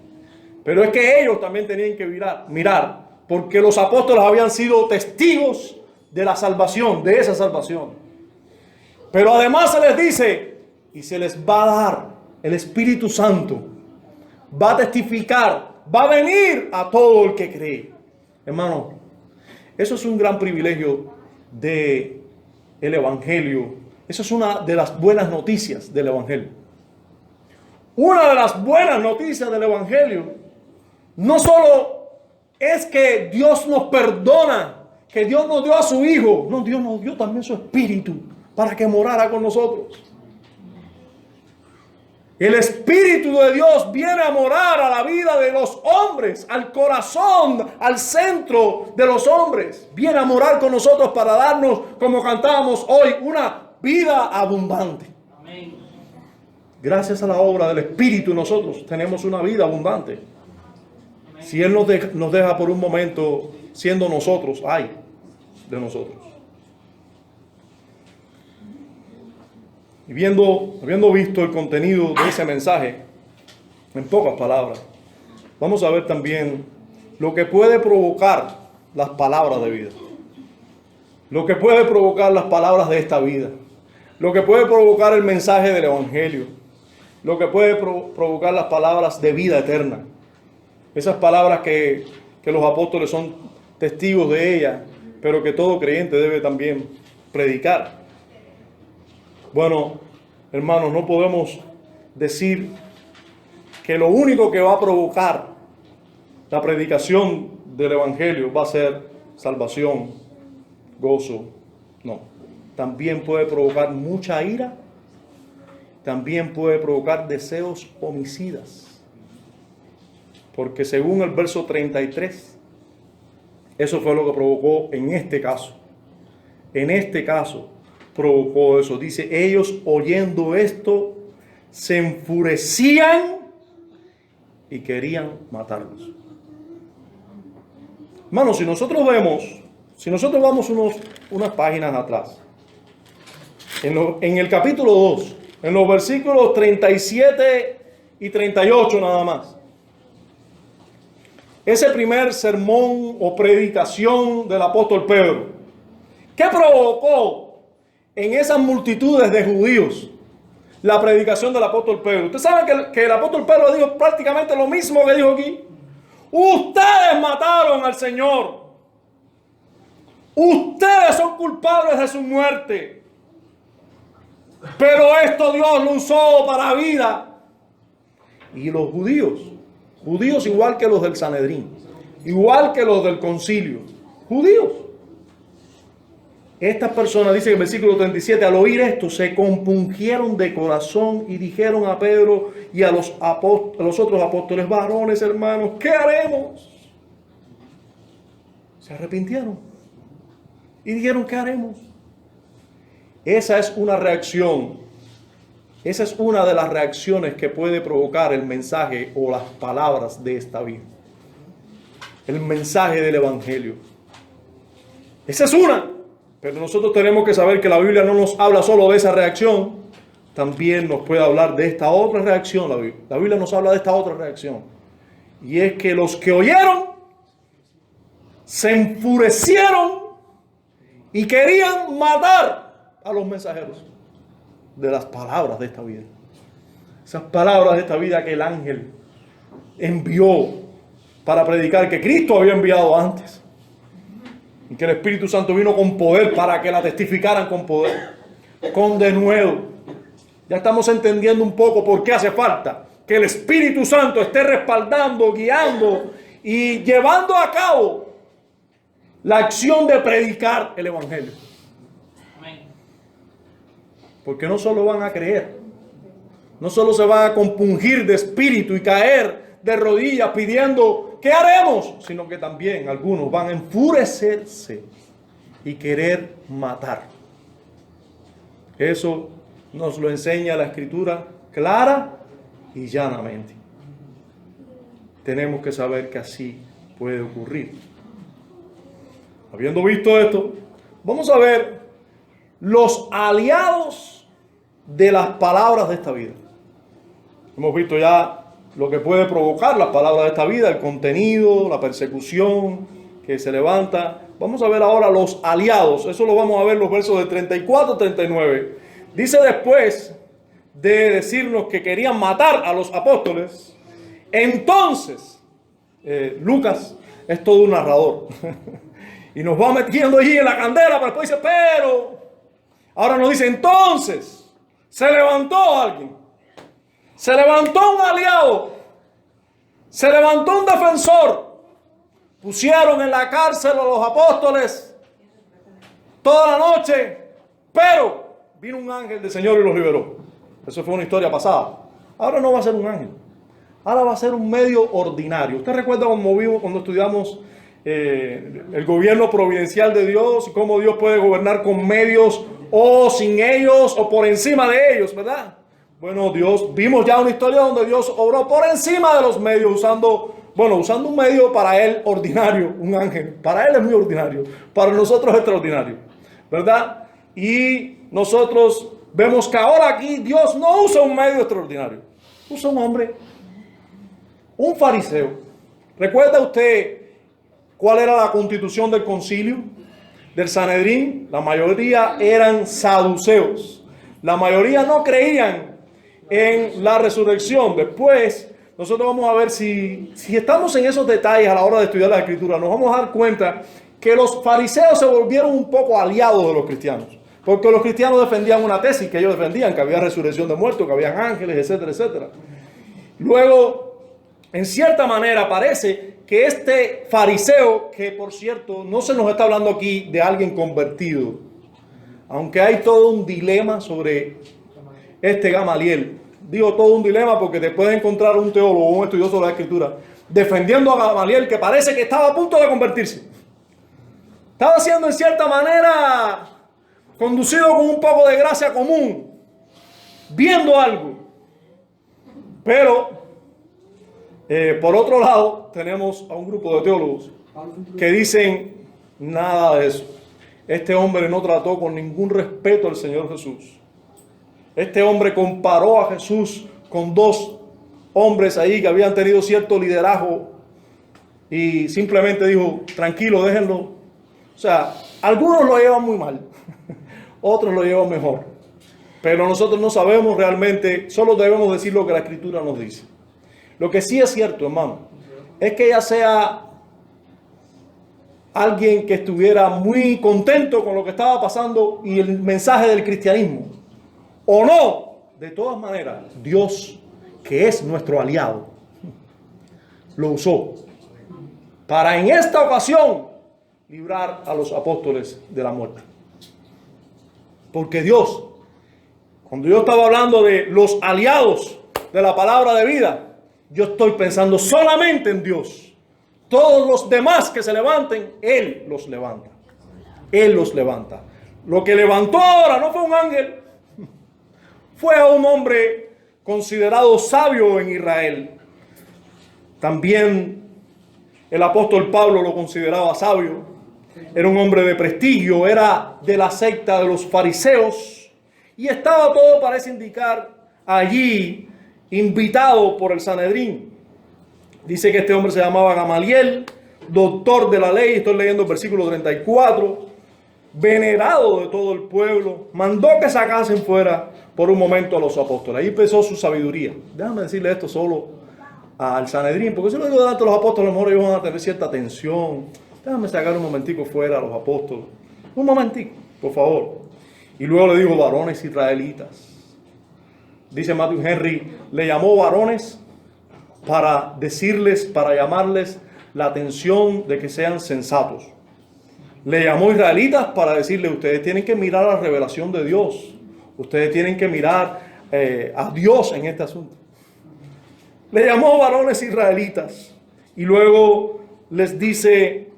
S1: Pero es que ellos también tenían que mirar, porque los apóstoles habían sido testigos de la salvación, de esa salvación. Pero además se les dice, y se les va a dar el Espíritu Santo, va a testificar, va a venir a todo el que cree. Hermano, eso es un gran privilegio del Evangelio Eso es una de las buenas noticias del Evangelio. Una de las buenas noticias del Evangelio no solo es que Dios nos perdona, que Dios nos dio a su Hijo. No, Dios nos dio también su Espíritu para que morara con nosotros. El Espíritu de Dios viene a morar a la vida de los hombres, al corazón, al centro de los hombres. Viene a morar con nosotros para darnos, como cantábamos hoy, una vida abundante. Amén. Gracias a la obra del Espíritu nosotros tenemos una vida abundante. Amén. Si Él nos deja por un momento siendo nosotros, ay de nosotros. Y habiendo visto el contenido de ese mensaje, en pocas palabras, vamos a ver también lo que puede provocar las palabras de vida. Lo que puede provocar las palabras de esta vida. Lo que puede provocar el mensaje del Evangelio. Lo que puede provocar las palabras de vida eterna. Esas palabras que los apóstoles son testigos de ellas, pero que todo creyente debe también predicar. Bueno, hermanos, no podemos decir que lo único que va a provocar la predicación del Evangelio va a ser salvación, gozo. No. También puede provocar mucha ira. También puede provocar deseos homicidas. Porque según el verso 33, eso fue lo que provocó en este caso. En este caso provocó eso. Dice, ellos oyendo esto se enfurecían y querían matarlos. Hermanos, si nosotros vamos unas páginas atrás, en el capítulo 2, en los versículos 37 y 38 nada más, ese primer sermón o predicación del apóstol Pedro, ¿qué provocó en esas multitudes de judíos la predicación del apóstol Pedro? Usted sabe que el apóstol Pedro dijo prácticamente lo mismo que dijo aquí. Ustedes mataron al Señor. Ustedes son culpables de su muerte. Pero esto Dios lo usó para vida. Y los judíos igual que los del Sanedrín, igual que los del concilio, judíos. Estas personas, dice en el versículo 37, al oír esto se compungieron de corazón y dijeron a Pedro y a los otros apóstoles, varones, hermanos, ¿qué haremos? Se arrepintieron y dijeron, ¿qué haremos? Esa es una reacción. Esa es una de las reacciones que puede provocar el mensaje o las palabras de esta vida. El mensaje del Evangelio. Esa es una. Pero nosotros tenemos que saber que la Biblia no nos habla solo de esa reacción. También nos puede hablar de esta otra reacción. La Biblia nos habla de esta otra reacción. Y es que los que oyeron se enfurecieron y querían matar a los mensajeros de las palabras de esta vida. Esas palabras de esta vida que el ángel envió para predicar, que Cristo había enviado antes. Y que el Espíritu Santo vino con poder para que la testificaran con poder, con denuedo. Ya estamos entendiendo un poco por qué hace falta que el Espíritu Santo esté respaldando, guiando y llevando a cabo la acción de predicar el Evangelio. Porque no solo van a creer, no solo se van a compungir de espíritu y caer de rodillas pidiendo, ¿qué haremos? Sino que también algunos van a enfurecerse y querer matar. Eso nos lo enseña la Escritura clara y llanamente. Tenemos que saber que así puede ocurrir. Habiendo visto esto, vamos a ver los aliados de las palabras de esta vida. Hemos visto ya lo que puede provocar las palabras de esta vida, el contenido, la persecución que se levanta. Vamos a ver ahora los aliados. Eso lo vamos a ver en los versos de 34 a 39. Dice después de decirnos que querían matar a los apóstoles, entonces, Lucas es todo un narrador. Y nos va metiendo allí en la candela, pero después dice, pero Ahora nos dice, entonces, se levantó alguien. Se levantó un aliado. Se levantó un defensor. Pusieron en la cárcel a los apóstoles toda la noche, pero vino un ángel del Señor y los liberó. Eso fue una historia pasada. Ahora no va a ser un ángel. Ahora va a ser un medio ordinario. ¿Usted recuerda cuando estudiamos el gobierno providencial de Dios y cómo Dios puede gobernar con medios o sin ellos o por encima de ellos, verdad? Bueno, vimos ya una historia donde Dios obró por encima de los medios usando un medio para él ordinario, un ángel. Para él es muy ordinario, para nosotros es extraordinario, ¿verdad? Y nosotros vemos que ahora aquí Dios no usa un medio extraordinario, usa un hombre, un fariseo. ¿Recuerda usted cuál era la constitución del concilio, del Sanedrín? La mayoría eran saduceos. La mayoría no creían en la resurrección. Después, nosotros vamos a ver si estamos en esos detalles a la hora de estudiar la Escritura, nos vamos a dar cuenta que los fariseos se volvieron un poco aliados de los cristianos. Porque los cristianos defendían una tesis que ellos defendían, que había resurrección de muertos, que había ángeles, etcétera, etcétera. Luego, en cierta manera, parece que este fariseo, que por cierto, no se nos está hablando aquí de alguien convertido, aunque hay todo un dilema sobre este Gamaliel. Digo todo un dilema porque te puedes encontrar un teólogo, un estudioso de la Escritura, defendiendo a Gamaliel, que parece que estaba a punto de convertirse. Estaba siendo en cierta manera conducido con un poco de gracia común, viendo algo. Pero, por otro lado, tenemos a un grupo de teólogos que dicen nada de eso. Este hombre no trató con ningún respeto al Señor Jesús. Este hombre comparó a Jesús con dos hombres ahí que habían tenido cierto liderazgo y simplemente dijo, tranquilo, déjenlo. O sea, algunos lo llevan muy mal, otros lo llevan mejor. Pero nosotros no sabemos realmente, solo debemos decir lo que la Escritura nos dice. Lo que sí es cierto, hermano, es que ya sea alguien que estuviera muy contento con lo que estaba pasando y el mensaje del cristianismo, o no, de todas maneras, Dios, que es nuestro aliado, lo usó para en esta ocasión librar a los apóstoles de la muerte. Porque Dios, cuando yo estaba hablando de los aliados de la palabra de vida, yo estoy pensando solamente en Dios. Todos los demás que se levanten, Él los levanta. Él los levanta. Lo que levantó ahora no fue un ángel, fue a un hombre considerado sabio en Israel. También el apóstol Pablo lo consideraba sabio. Era un hombre de prestigio, era de la secta de los fariseos. Y estaba todo, parece indicar, allí invitado por el Sanedrín. Dice que este hombre se llamaba Gamaliel, doctor de la ley. Estoy leyendo el versículo 34. Venerado de todo el pueblo, mandó que sacasen fuera por un momento a los apóstoles. Ahí empezó su sabiduría. Déjame decirle esto solo al Sanedrín, porque si lo digo delante de los apóstoles, a lo mejor ellos van a tener cierta tensión. Déjame sacar un momentico fuera a los apóstoles. Un momentico, por favor. Y luego le digo varones israelitas. Dice Matthew Henry, le llamó varones para decirles, para llamarles la atención de que sean sensatos. Le llamó israelitas para decirle, ustedes tienen que mirar la revelación de Dios. Ustedes tienen que mirar a Dios en este asunto. Le llamó varones israelitas. Y luego les dice,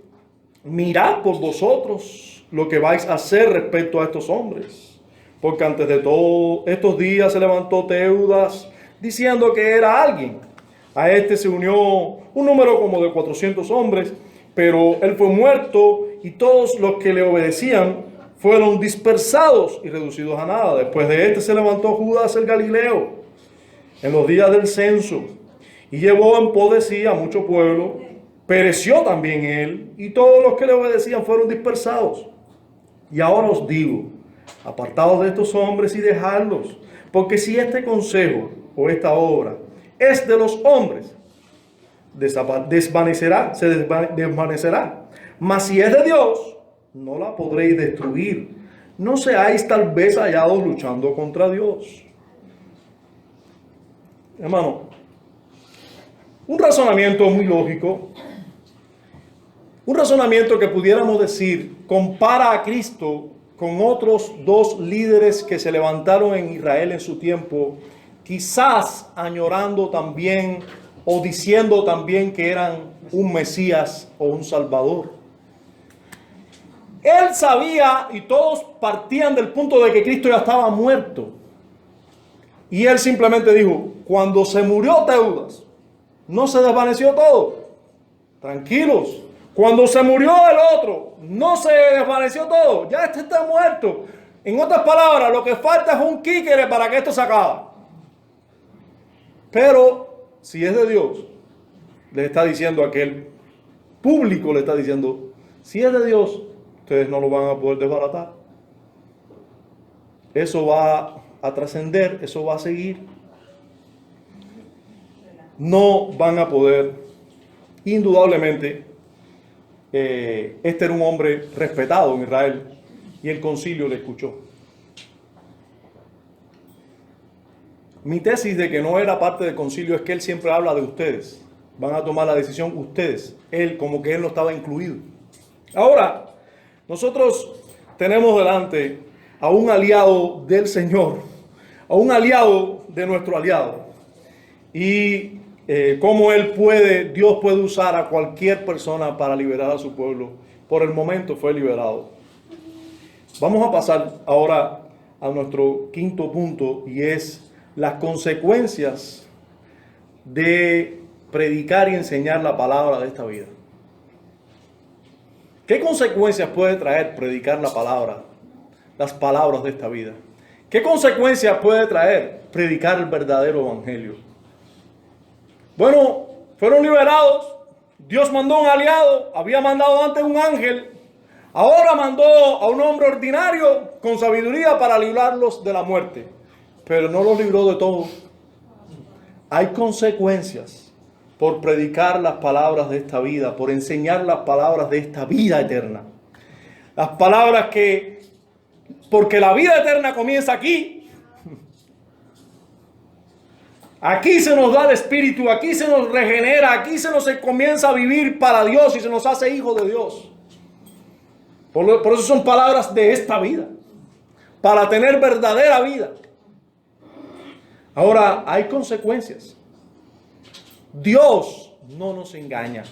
S1: mirad por vosotros lo que vais a hacer respecto a estos hombres. Porque antes de todos estos días se levantó Teudas diciendo que era alguien. A este se unió un número como de 400 hombres, pero él fue muerto y todos los que le obedecían fueron dispersados y reducidos a nada. Después de este se levantó Judas el Galileo en los días del censo y llevó en pos de sí a mucho pueblo. Pereció también él y todos los que le obedecían fueron dispersados. Y ahora os digo, apartaos de estos hombres y dejadlos, porque si este consejo o esta obra es de los hombres, se desvanecerá. Mas si es de Dios, no la podréis destruir, no seáis tal vez hallados luchando contra Dios. Hermano, un razonamiento muy lógico, un razonamiento que pudiéramos decir compara a Cristo con otros dos líderes que se levantaron en Israel en su tiempo, quizás añorando también o diciendo también que eran un Mesías o un Salvador. Él sabía y todos partían del punto de que Cristo ya estaba muerto. Y él simplemente dijo, cuando se murió Teudas, no se desvaneció todo. Tranquilos. Cuando se murió el otro, no se desvaneció todo. Ya este está muerto. En otras palabras, lo que falta es un kíquere para que esto se acabe. Pero, si es de Dios, le está diciendo a aquel público, le está diciendo, si es de Dios, ustedes no lo van a poder desbaratar. Eso va a trascender, eso va a seguir. No van a poder, indudablemente, este era un hombre respetado en Israel y el concilio le escuchó. Mi tesis de que no era parte del concilio es que él siempre habla de ustedes. Van a tomar la decisión ustedes. Él, como que él no estaba incluido. Ahora, nosotros tenemos delante a un aliado del Señor, a un aliado de nuestro aliado. Y cómo Dios puede usar a cualquier persona para liberar a su pueblo. Por el momento fue liberado. Vamos a pasar ahora a nuestro quinto punto, y es las consecuencias de predicar y enseñar la palabra de esta vida. ¿Qué consecuencias puede traer predicar la palabra, las palabras de esta vida? ¿Qué consecuencias puede traer predicar el verdadero evangelio? Bueno, fueron liberados. Dios mandó un aliado. Había mandado antes un ángel. Ahora mandó a un hombre ordinario con sabiduría para librarlos de la muerte. Pero no los libró de todo. Hay consecuencias por predicar las palabras de esta vida, por enseñar las palabras de esta vida eterna. Las palabras porque la vida eterna comienza aquí. Aquí se nos da el Espíritu, aquí se nos regenera, aquí se nos comienza a vivir para Dios y se nos hace hijos de Dios. Por eso son palabras de esta vida, para tener verdadera vida. Ahora, hay consecuencias. Dios no nos engaña.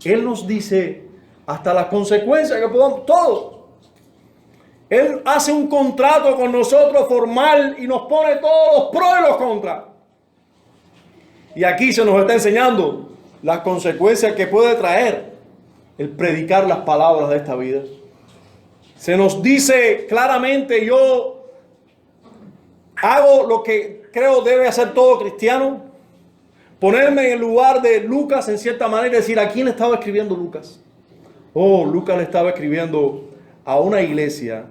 S1: Él nos dice hasta las consecuencias que podamos, todo. Él hace un contrato con nosotros formal y nos pone todos los pros y los contras. Y aquí se nos está enseñando las consecuencias que puede traer el predicar las palabras de esta vida. Se nos dice claramente, yo hago lo que creo debe hacer todo cristiano, ponerme en el lugar de Lucas en cierta manera y decir, ¿a quién le estaba escribiendo Lucas? Oh, Lucas le estaba escribiendo a una iglesia,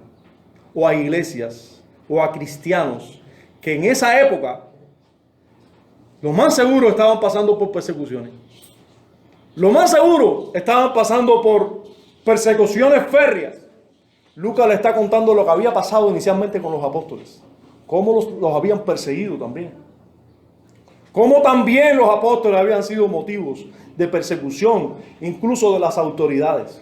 S1: o a iglesias, o a cristianos, que en esa época, lo más seguro estaban pasando por persecuciones. Lo más seguro estaban pasando por persecuciones férreas. Lucas le está contando lo que había pasado inicialmente con los apóstoles. Cómo los habían perseguido también. Cómo también los apóstoles habían sido motivos de persecución, incluso de las autoridades.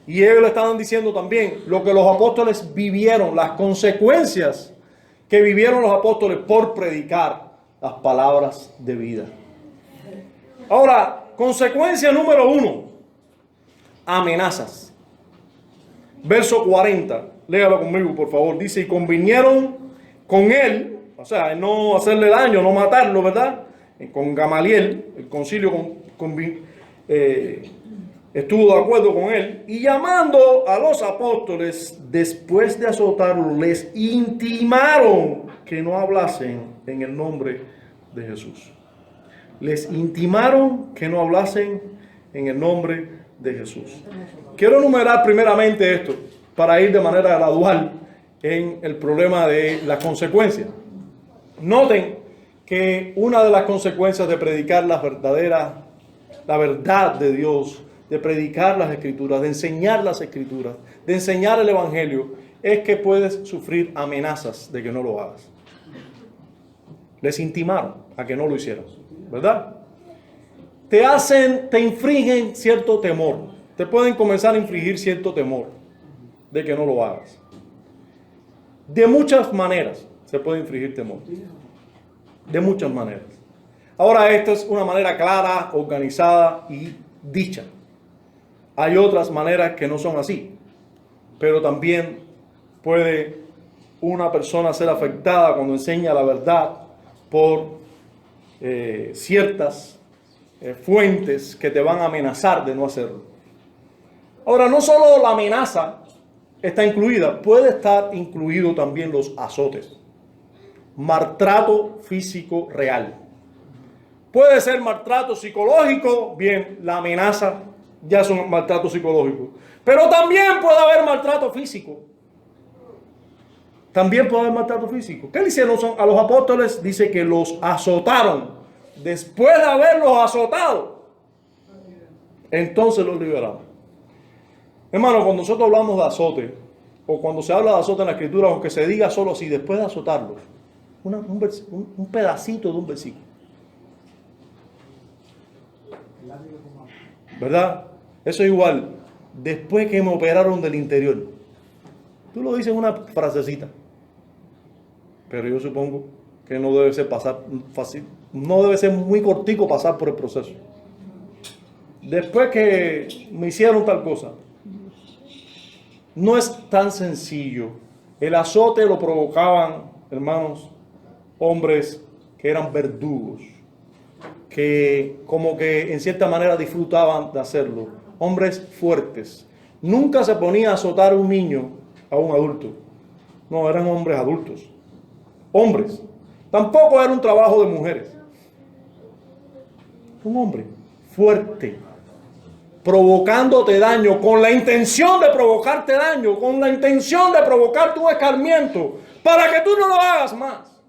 S1: Y ellos le estaban diciendo también lo que los apóstoles vivieron, las consecuencias que vivieron los apóstoles por predicar las palabras de vida. Ahora, consecuencia número 1, amenazas. Verso 40, léalo conmigo por favor, dice, y convinieron con él, o sea, no hacerle daño, no matarlo, ¿verdad? Con Gamaliel, el concilio estuvo de acuerdo con él, y llamando a los apóstoles, después de azotarlos, les intimaron que no hablasen en el nombre de Jesús. Les intimaron que no hablasen en el nombre de Jesús. Quiero enumerar primeramente esto, para ir de manera gradual en el problema de las consecuencias. Noten que una de las consecuencias de predicar la verdad de Dios, de predicar las Escrituras, de enseñar las Escrituras, de enseñar el Evangelio, es que puedes sufrir amenazas de que no lo hagas. Les intimaron a que no lo hicieran, ¿verdad? Te infringen cierto temor. Te pueden comenzar a infligir cierto temor de que no lo hagas. De muchas maneras se puede infligir temor. De muchas maneras. Ahora, esta es una manera clara, organizada y dicha. Hay otras maneras que no son así. Pero también puede una persona ser afectada cuando enseña la verdad por ciertas fuentes que te van a amenazar de no hacerlo. Ahora, no solo la amenaza está incluida, puede estar incluido también los azotes. Maltrato físico real. Puede ser maltrato psicológico, bien, la amenaza ya es un maltrato psicológico. Pero también puede haber maltrato físico. También puede haber maltrato físico. ¿Qué le hicieron a los apóstoles? Dice que los azotaron. Después de haberlos azotado, entonces los liberaron. Hermano, cuando nosotros hablamos de azote, o cuando se habla de azote en la Escritura, aunque se diga solo así, después de azotarlos, un pedacito de un versículo. ¿Verdad? Eso es igual. Después que me operaron del interior. Tú lo dices en una frasecita. Pero yo supongo que no debe ser fácil. No debe ser muy cortico pasar por el proceso. Después que me hicieron tal cosa. No es tan sencillo. El azote lo provocaban, hermanos, hombres que eran verdugos, que como que en cierta manera disfrutaban de hacerlo. Hombres fuertes. Nunca se ponía a azotar a un niño, a un adulto. No, eran hombres adultos. Hombres. Tampoco era un trabajo de mujeres. Un hombre fuerte, provocándote daño, con la intención de provocarte daño, con la intención de provocarte un escarmiento, para que tú no lo hagas más.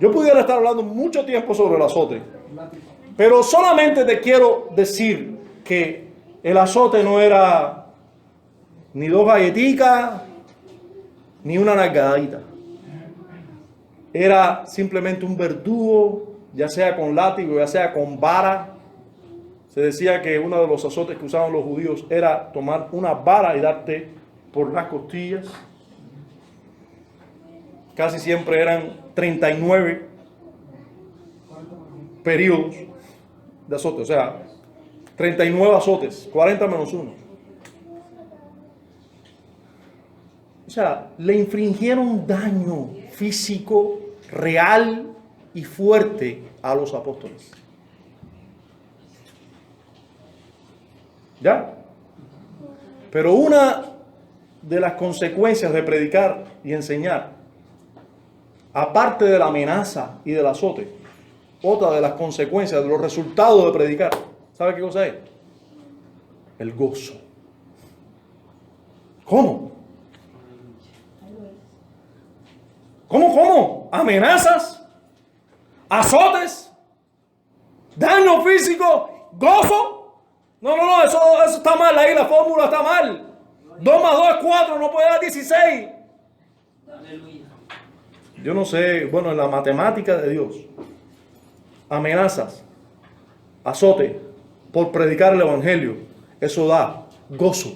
S1: Yo pudiera estar hablando mucho tiempo sobre el azote, pero solamente te quiero decir que el azote no era ni 2 galletitas, ni una nalgadita. Era simplemente un verdugo, ya sea con látigo, ya sea con vara. Se decía que uno de los azotes que usaban los judíos era tomar una vara y darte por las costillas. Casi siempre eran 39 periodos de azote, o sea, 39 azotes, 40 menos 1. O sea, le infringieron daño físico, real y fuerte a los apóstoles. ¿Ya? Pero una de las consecuencias de predicar y enseñar, aparte de la amenaza y del azote, otra de las consecuencias, de los resultados de predicar, ¿sabe qué cosa es? El gozo. ¿Cómo? ¿Cómo? ¿Amenazas? ¿Azotes? ¿Daño físico? ¿Gozo? No, eso está mal ahí, la fórmula está mal. 2 más 2 es 4, no puede dar 16. Yo no sé, bueno, en la matemática de Dios, amenazas, azote por predicar el Evangelio, eso da gozo.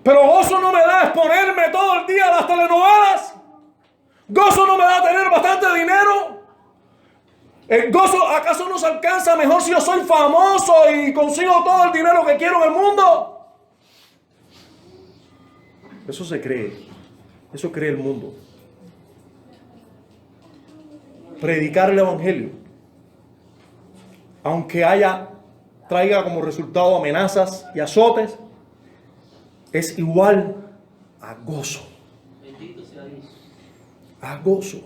S1: Pero gozo no me da exponerme todo el día a las telenovelas. Gozo no me da tener bastante dinero. ¿El gozo acaso no se alcanza mejor si yo soy famoso y consigo todo el dinero que quiero en el mundo? Eso se cree. Eso cree el mundo. Predicar el Evangelio, aunque traiga como resultado amenazas y azotes, es igual a gozo. Bendito sea Dios. A gozo.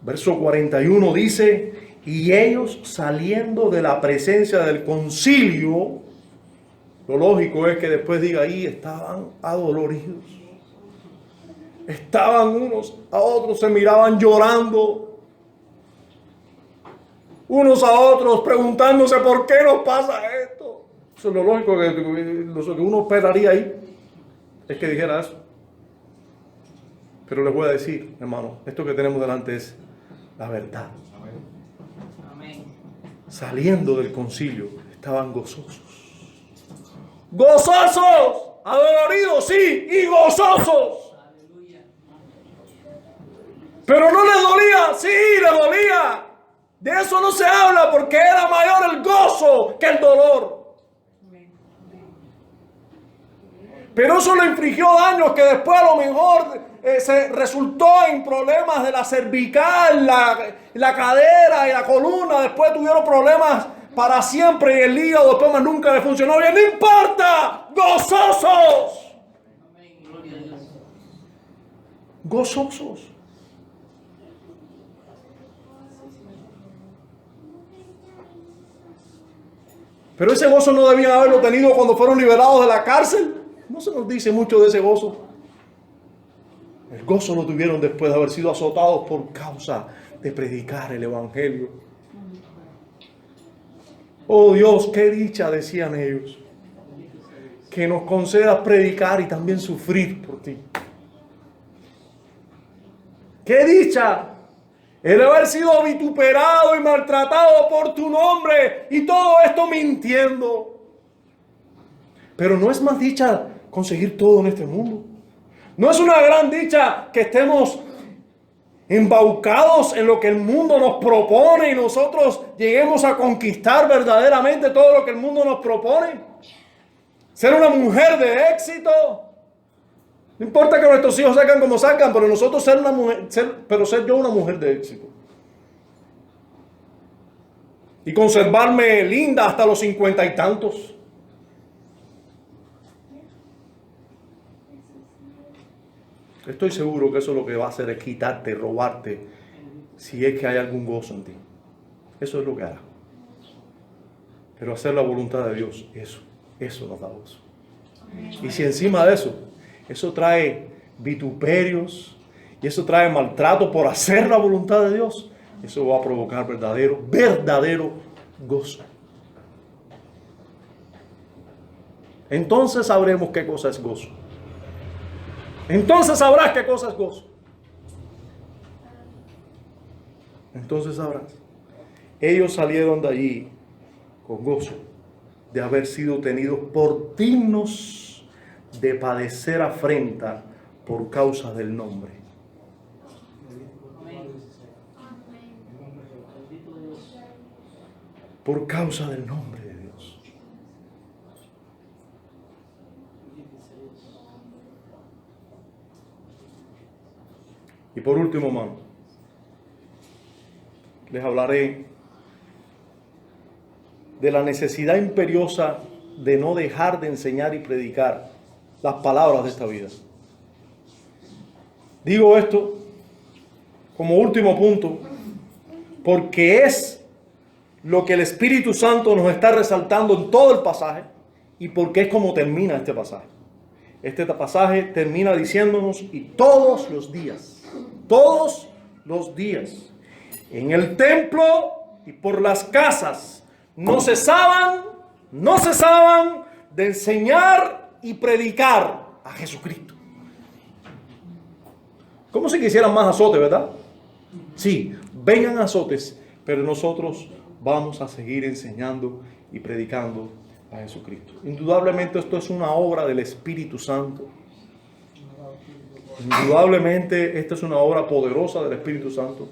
S1: Verso 41 dice, y ellos saliendo de la presencia del concilio, lo lógico es que después diga ahí, estaban adoloridos. Estaban unos a otros, se miraban llorando. unos a otros, preguntándose por qué nos pasa esto. Eso es lo lógico lo que uno esperaría ahí, es que dijera eso. Pero les voy a decir, hermano, esto que tenemos delante es la verdad.
S2: Amén.
S1: Saliendo del concilio, estaban gozosos. ¡Gozosos! Adoloridos, sí, y gozosos.
S2: Aleluya.
S1: Pero no les dolía, sí, les dolía. De eso no se habla porque era mayor el gozo que el dolor. Pero eso le infligió daños que después a lo mejor se resultó en problemas de la cervical, la cadera y la columna. Después tuvieron problemas para siempre y el hígado después más nunca le funcionó bien. ¡No importa! ¡Gozosos!
S2: Amén. Gloria a Dios.
S1: Gozosos. Pero ese gozo no debían haberlo tenido cuando fueron liberados de la cárcel. No se nos dice mucho de ese gozo. El gozo lo tuvieron después de haber sido azotados por causa de predicar el evangelio. Oh Dios, qué dicha, decían ellos, que nos concedas predicar y también sufrir por ti. Qué dicha el haber sido vituperado y maltratado por tu nombre, y todo esto mintiendo. Pero no es más dicha conseguir todo en este mundo. No es una gran dicha que estemos embaucados en lo que el mundo nos propone y nosotros lleguemos a conquistar verdaderamente todo lo que el mundo nos propone. Ser una mujer de éxito. No importa que nuestros hijos salgan como salgan, pero nosotros ser yo una mujer de éxito. Y conservarme linda hasta los 50 y tantos. Estoy seguro que eso lo que va a hacer es quitarte, robarte, si es que hay algún gozo en ti. Eso es lo que hará. Pero hacer la voluntad de Dios, eso nos da gozo. Y si encima de eso trae vituperios y eso trae maltrato por hacer la voluntad de Dios, eso va a provocar verdadero gozo. Entonces sabremos qué cosa es gozo. Entonces sabrás qué cosa es gozo. Entonces sabrás. Ellos salieron de allí con gozo de haber sido tenidos por dignos de padecer afrenta por causa del nombre. Por causa del nombre de Dios. Y por último, hermano, les hablaré de la necesidad imperiosa de no dejar de enseñar y predicar las palabras de esta vida. Digo esto como último punto porque es lo que el Espíritu Santo nos está resaltando en todo el pasaje y porque es como termina este pasaje. Este pasaje termina diciéndonos: y todos los días, en el templo y por las casas, no cesaban de enseñar y predicar a Jesucristo. Como si quisieran más azote, ¿verdad? Sí, vengan azotes, pero nosotros vamos a seguir enseñando y predicando a Jesucristo. Indudablemente esto es una obra del Espíritu Santo. Indudablemente esta es una obra poderosa del Espíritu Santo.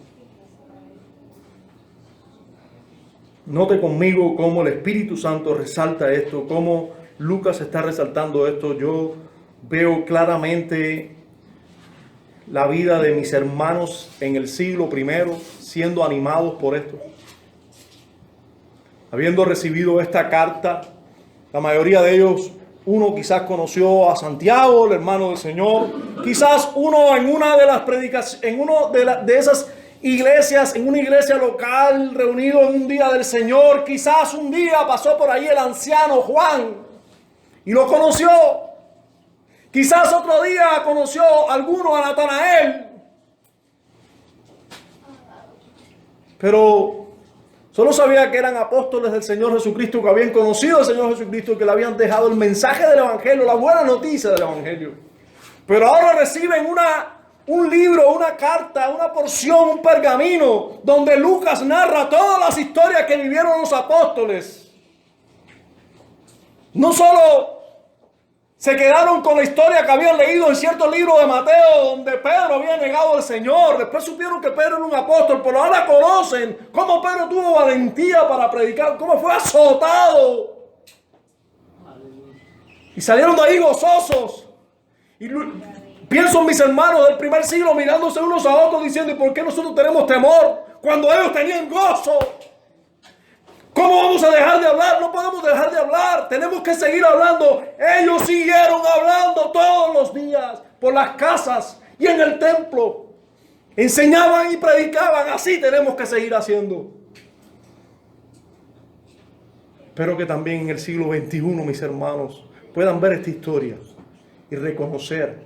S1: Note conmigo cómo el Espíritu Santo resalta esto, cómo Lucas está resaltando esto. Yo veo claramente la vida de mis hermanos en el siglo I siendo animados por esto. Habiendo recibido esta carta, la mayoría de ellos, uno quizás conoció a Santiago, el hermano del Señor. Quizás uno en una de las predicaciones, de esas iglesias, en una iglesia local, reunido en un día del Señor, quizás un día pasó por ahí el anciano Juan y lo conoció. Quizás otro día conoció alguno a Natanael. Pero Solo sabía que eran apóstoles del Señor Jesucristo, que habían conocido al Señor Jesucristo, que le habían dejado el mensaje del Evangelio, la buena noticia del Evangelio. Pero ahora reciben un libro, una carta, una porción, un pergamino, donde Lucas narra todas las historias que vivieron los apóstoles. No solo se quedaron con la historia que habían leído en cierto libro de Mateo, donde Pedro había negado al Señor. Después supieron que Pedro era un apóstol, pero ahora conocen cómo Pedro tuvo valentía para predicar, cómo fue azotado. Y salieron de ahí gozosos. Y pienso en mis hermanos del primer siglo mirándose unos a otros diciendo, ¿y por qué nosotros tenemos temor cuando ellos tenían gozo? ¿Cómo vamos a dejar de hablar? No podemos dejar de hablar. Tenemos que seguir hablando. Ellos siguieron hablando todos los días por las casas y en el templo. Enseñaban y predicaban. Así tenemos que seguir haciendo. Espero que también en el siglo XXI, mis hermanos, puedan ver esta historia y reconocer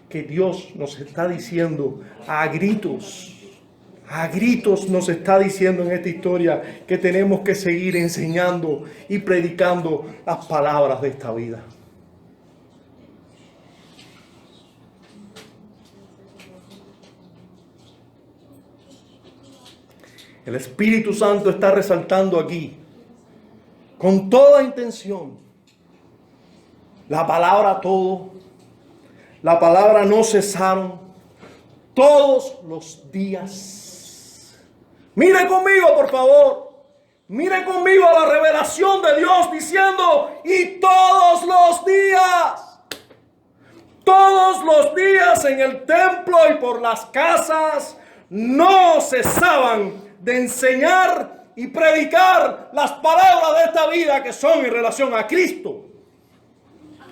S1: que Dios nos está diciendo a gritos nos está diciendo en esta historia que tenemos que seguir enseñando y predicando las palabras de esta vida. El Espíritu Santo está resaltando aquí, con toda intención, la palabra todo, la palabra no cesaron, todos los días. Mire conmigo, por favor. Mire conmigo la revelación de Dios diciendo, y todos los días en el templo y por las casas, no cesaban de enseñar y predicar las palabras de esta vida que son en relación a Cristo.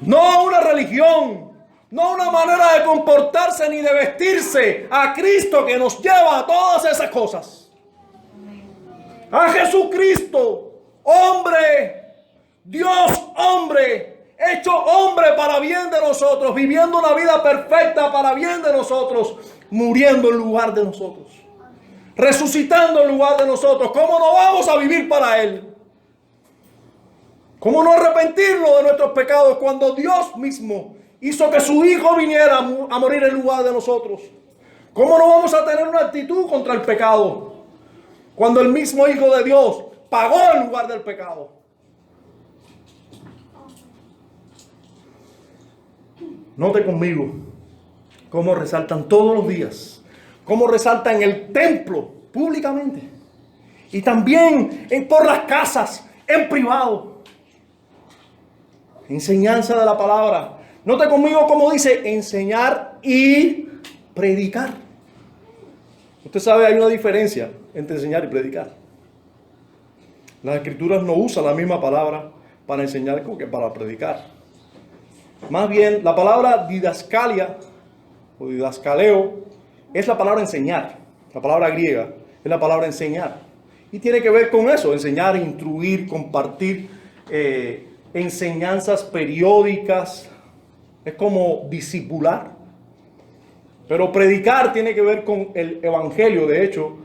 S1: No una religión, no una manera de comportarse ni de vestirse, a Cristo que nos lleva a todas esas cosas. A Jesucristo, hombre, Dios hombre, hecho hombre para bien de nosotros, viviendo una vida perfecta para bien de nosotros, muriendo en lugar de nosotros, resucitando en lugar de nosotros. ¿Cómo no vamos a vivir para Él? ¿Cómo no arrepentirnos de nuestros pecados cuando Dios mismo hizo que su Hijo viniera a morir en lugar de nosotros? ¿Cómo no vamos a tener una actitud contra el pecado cuando el mismo Hijo de Dios pagó en lugar del pecado? Note conmigo cómo resaltan todos los días, cómo resaltan en el templo públicamente y también por las casas, en privado. Enseñanza de la palabra. Note conmigo cómo dice enseñar y predicar. Usted sabe, hay una diferencia entre enseñar y predicar. Las escrituras no usan la misma palabra para enseñar como que para predicar. Más bien, la palabra didascalia o didascaleo es la palabra enseñar. La palabra griega es la palabra enseñar. Y tiene que ver con eso, enseñar, instruir, compartir enseñanzas periódicas. Es como discipular. Pero predicar tiene que ver con el evangelio. De hecho,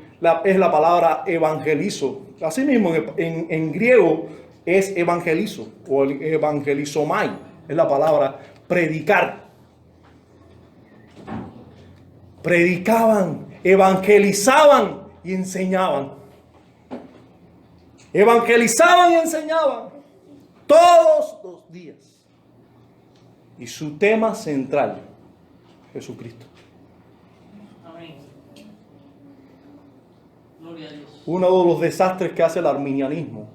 S1: es la palabra evangelizo. Asimismo, en griego es evangelizo o el evangelizomai. Es la palabra predicar. Predicaban, evangelizaban y enseñaban. Evangelizaban y enseñaban todos los días. Y su tema central, Jesucristo.
S2: Amén. Gloria a Dios.
S1: Uno de los desastres que hace el arminianismo,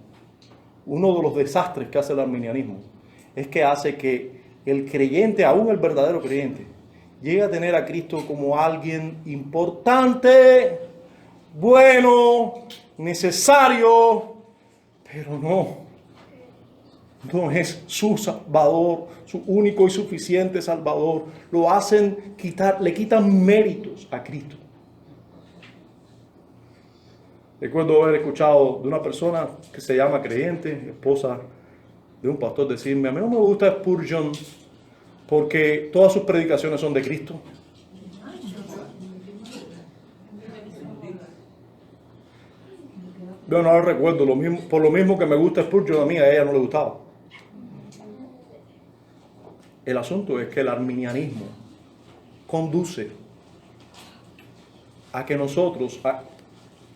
S1: es que hace que el creyente, aún el verdadero creyente, llegue a tener a Cristo como alguien importante, bueno, necesario, pero no es su Salvador, su único y suficiente Salvador. Le quitan méritos a Cristo. Recuerdo haber escuchado de una persona que se llama creyente, esposa de un pastor, decirme: a mí no me gusta Spurgeon porque todas sus predicaciones son de Cristo. Yo no lo recuerdo, por lo mismo que me gusta Spurgeon, a mí a ella no le gustaba. El asunto es que el arminianismo conduce a que nosotros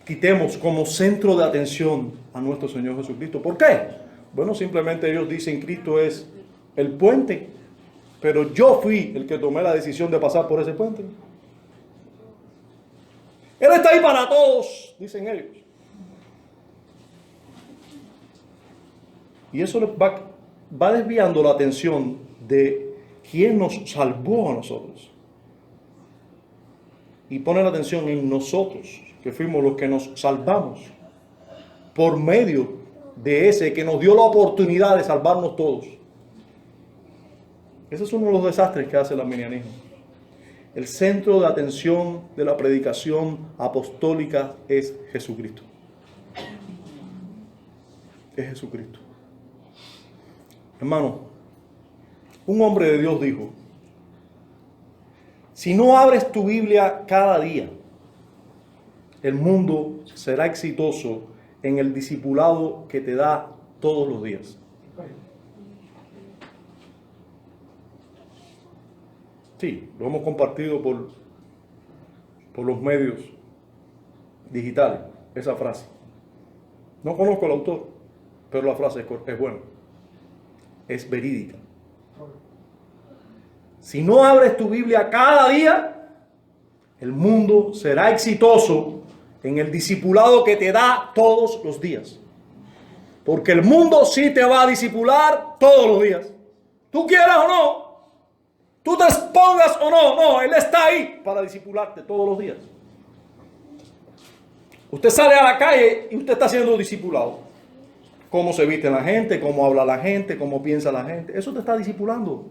S1: quitemos como centro de atención a nuestro Señor Jesucristo. ¿Por qué? Bueno, simplemente ellos dicen Cristo es el puente, pero yo fui el que tomé la decisión de pasar por ese puente. Él está ahí para todos, dicen ellos. Y eso va desviando la atención de quién nos salvó a nosotros. Y pone la atención en nosotros, que fuimos los que nos salvamos por medio de ese que nos dio la oportunidad de salvarnos todos. Ese es uno de los desastres que hace el arminianismo. El centro de atención de la predicación apostólica es Jesucristo. Es Jesucristo. Hermano, un hombre de Dios dijo: si no abres tu Biblia cada día, el mundo será exitoso en el discipulado que te da todos los días. Sí, lo hemos compartido por los medios digitales, esa frase. No conozco al autor, pero la frase es buena. Es verídica. Si no abres tu Biblia cada día, el mundo será exitoso en el discipulado que te da todos los días. Porque el mundo sí te va a discipular todos los días. Tú quieras o no, tú te expongas o no, Él está ahí para discipularte todos los días. Usted sale a la calle y usted está siendo discipulado. Cómo se viste la gente, cómo habla la gente, cómo piensa la gente. Eso te está discipulando.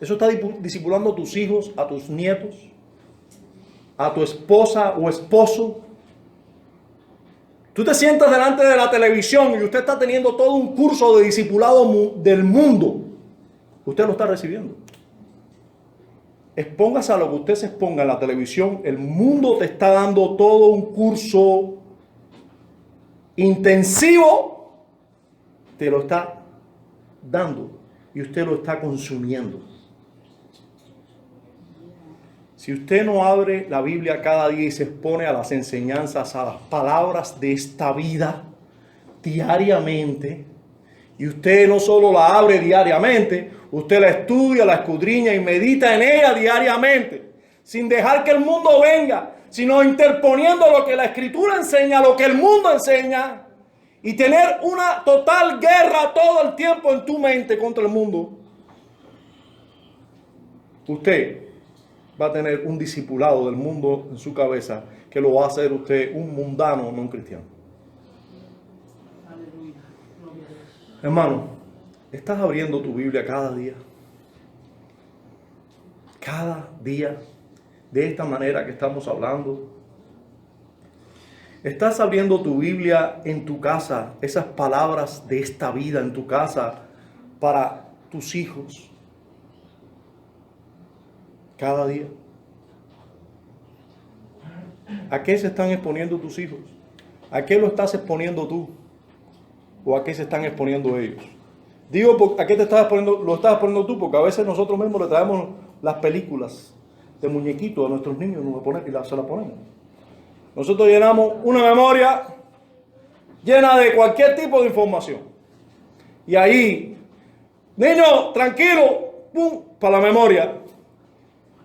S1: Eso está discipulando a tus hijos, a tus nietos, a tu esposa o esposo. Tú te sientas delante de la televisión y usted está teniendo todo un curso de discipulado del mundo. Usted lo está recibiendo. Expóngase a lo que usted se exponga en la televisión. El mundo te está dando todo un curso intensivo. Te lo está dando y usted lo está consumiendo. Si usted no abre la Biblia cada día y se expone a las enseñanzas, a las palabras de esta vida diariamente, y usted no solo la abre diariamente, usted la estudia, la escudriña y medita en ella diariamente, sin dejar que el mundo venga, sino interponiendo lo que la Escritura enseña, lo que el mundo enseña, y tener una total guerra todo el tiempo en tu mente contra el mundo, usted va a tener un discipulado del mundo en su cabeza que lo va a hacer usted un mundano, no un cristiano.
S2: Aleluya. Gloria a Dios.
S1: Hermano, ¿estás abriendo tu Biblia cada día? Cada día, de esta manera que estamos hablando. ¿Estás abriendo tu Biblia en tu casa, esas palabras de esta vida en tu casa para tus hijos? Cada día. ¿A qué se están exponiendo tus hijos? ¿A qué lo estás exponiendo tú? ¿O a qué se están exponiendo ellos? Digo, ¿a qué te estás exponiendo? Lo estás exponiendo tú, porque a veces nosotros mismos le traemos las películas de muñequitos a nuestros niños y se las ponemos. Nosotros llenamos una memoria llena de cualquier tipo de información. Y ahí, niño, tranquilo, pum, para la memoria.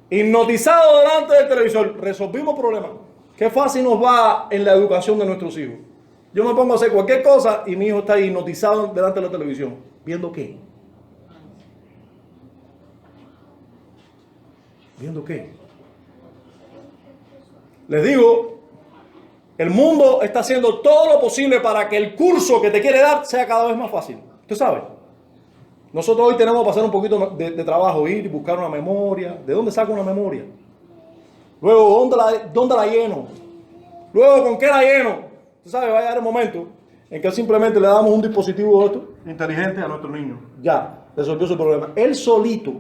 S1: Hipnotizado delante del televisor, resolvimos problemas. Qué fácil nos va en la educación de nuestros hijos. Yo me pongo a hacer cualquier cosa y mi hijo está ahí hipnotizado delante de la televisión. ¿Viendo qué? ¿Viendo qué? Les digo, el mundo está haciendo todo lo posible para que el curso que te quiere dar sea cada vez más fácil. ¿Usted sabe? Nosotros hoy tenemos que pasar un poquito de trabajo, ir y buscar una memoria. ¿De dónde saco una memoria? Luego, ¿dónde la lleno? Luego, ¿con qué la lleno? Usted sabe, va a llegar el momento en que simplemente le damos un dispositivo de esto, inteligente a nuestro niño. Ya, resolvió su problema. Él solito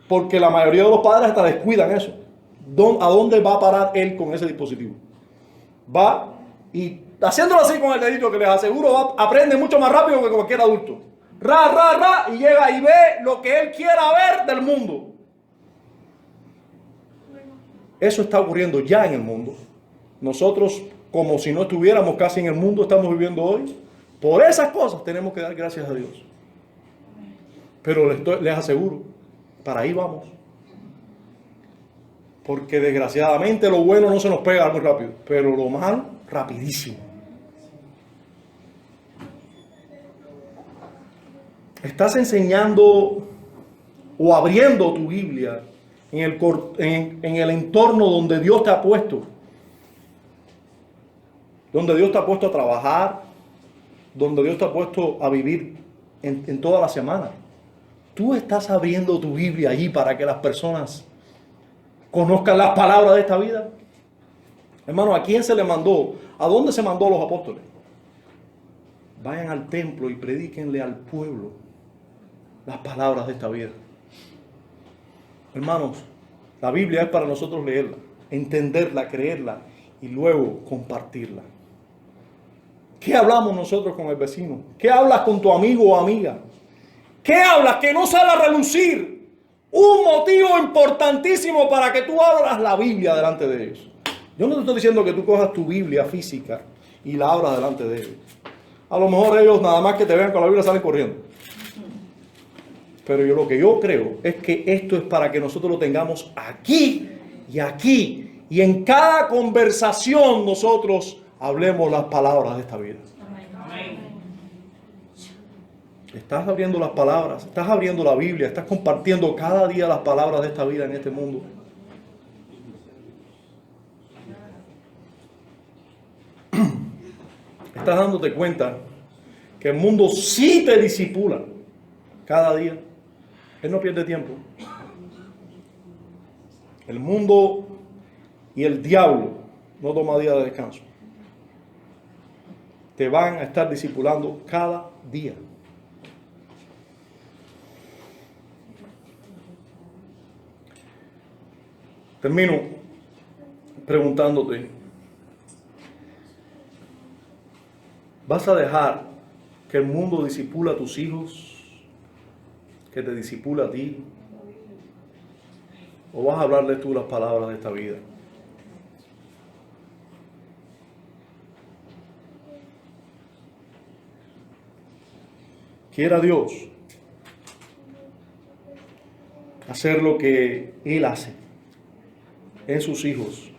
S1: porque la mayoría de los padres hasta descuidan eso. ¿A dónde va a parar él con ese dispositivo? Va Y haciéndolo así con el dedito, que les aseguro, aprende mucho más rápido que cualquier adulto. Y llega y ve lo que él quiera ver del mundo. Eso está ocurriendo ya en el mundo. Nosotros, como si no estuviéramos casi en el mundo, estamos viviendo hoy. Por esas cosas tenemos que dar gracias a Dios. Pero les aseguro, para ahí vamos. Porque desgraciadamente lo bueno no se nos pega muy rápido, pero lo malo, rapidísimo. Estás enseñando o abriendo tu Biblia en el entorno donde Dios te ha puesto. Donde Dios te ha puesto a trabajar, donde Dios te ha puesto a vivir en toda la semana. Tú estás abriendo tu Biblia allí para que las personas conozcan las palabras de esta vida. Hermano, ¿a quién se le mandó? ¿A dónde se mandó a los apóstoles? Vayan al templo y predíquenle al pueblo las palabras de esta vida. Hermanos, la Biblia es para nosotros leerla, entenderla, creerla y luego compartirla. ¿Qué hablamos nosotros con el vecino? ¿Qué hablas con tu amigo o amiga? ¿Qué hablas que no sale a relucir? Un motivo importantísimo para que tú abras la Biblia delante de ellos. Yo no te estoy diciendo que tú cojas tu Biblia física y la abras delante de ellos. A lo mejor ellos nada más que te vean con la Biblia salen corriendo. Pero lo que yo creo es que esto es para que nosotros lo tengamos aquí y aquí. Y en cada conversación nosotros hablemos las palabras de esta vida. Estás abriendo las palabras, estás abriendo la Biblia, estás compartiendo cada día las palabras de esta vida en este mundo. Estás dándote cuenta que el mundo sí te disipula cada día. Él no pierde tiempo. El mundo y el diablo no toma día de descanso. Te van a estar discipulando cada día. Termino preguntándote, ¿vas a dejar que el mundo disipula a tus hijos? ¿Que te disipula a ti? ¿O vas a hablarle tú las palabras de esta vida? Quiera Dios hacer lo que Él hace en sus hijos,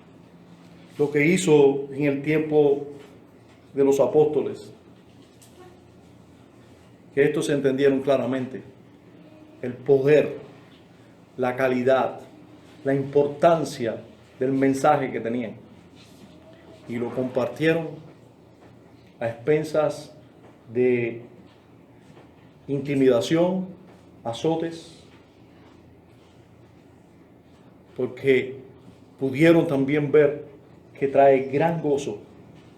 S1: lo que hizo en el tiempo de los apóstoles, que estos entendieron claramente el poder, la calidad, la importancia del mensaje que tenían y lo compartieron a expensas de intimidación, azotes, porque pudieron también ver que trae gran gozo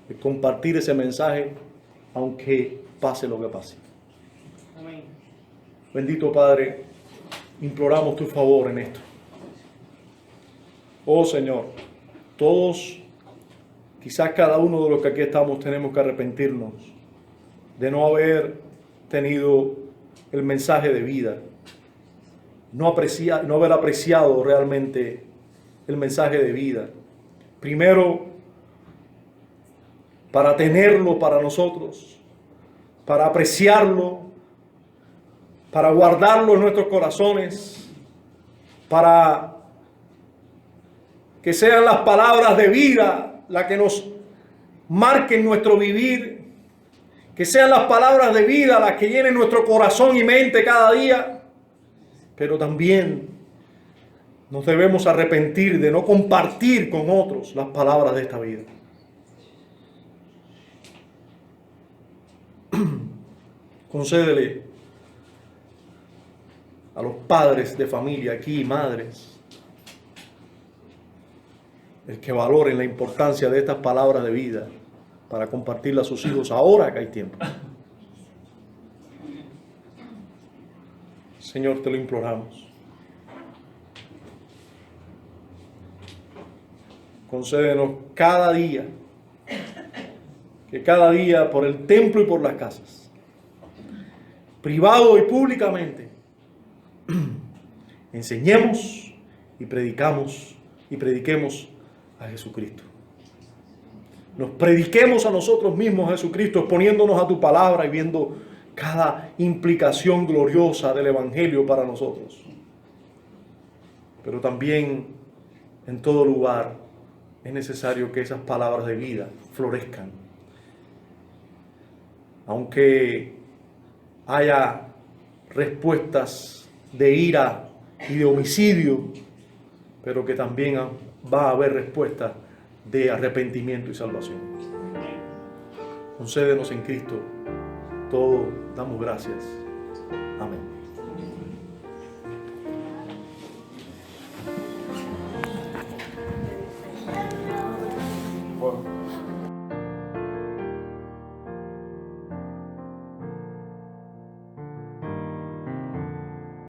S1: de compartir ese mensaje, aunque pase lo que pase. Amén. Bendito Padre, imploramos tu favor en esto. Oh Señor, todos, quizás cada uno de los que aquí estamos, tenemos que arrepentirnos de no haber tenido el mensaje de vida, no haber apreciado realmente el mensaje de vida. Primero, para tenerlo para nosotros, para apreciarlo, para guardarlo en nuestros corazones, para que sean las palabras de vida las que nos marquen nuestro vivir, que sean las palabras de vida las que llenen nuestro corazón y mente cada día, pero también nos debemos arrepentir de no compartir con otros las palabras de esta vida. Concédele a los padres de familia aquí, madres, el que valoren la importancia de estas palabras de vida para compartirlas a sus hijos ahora que hay tiempo. Señor, te lo imploramos. Concédenos cada día que cada día por el templo y por las casas, privado y públicamente, enseñemos y prediquemos a Jesucristo. Nos prediquemos a nosotros mismos a Jesucristo, exponiéndonos a tu palabra y viendo cada implicación gloriosa del Evangelio para nosotros. Pero también en todo lugar es necesario que esas palabras de vida florezcan. Aunque haya respuestas de ira y de homicidio, pero que también va a haber respuestas de arrepentimiento y salvación. Concédenos en Cristo todo, damos gracias. Amén.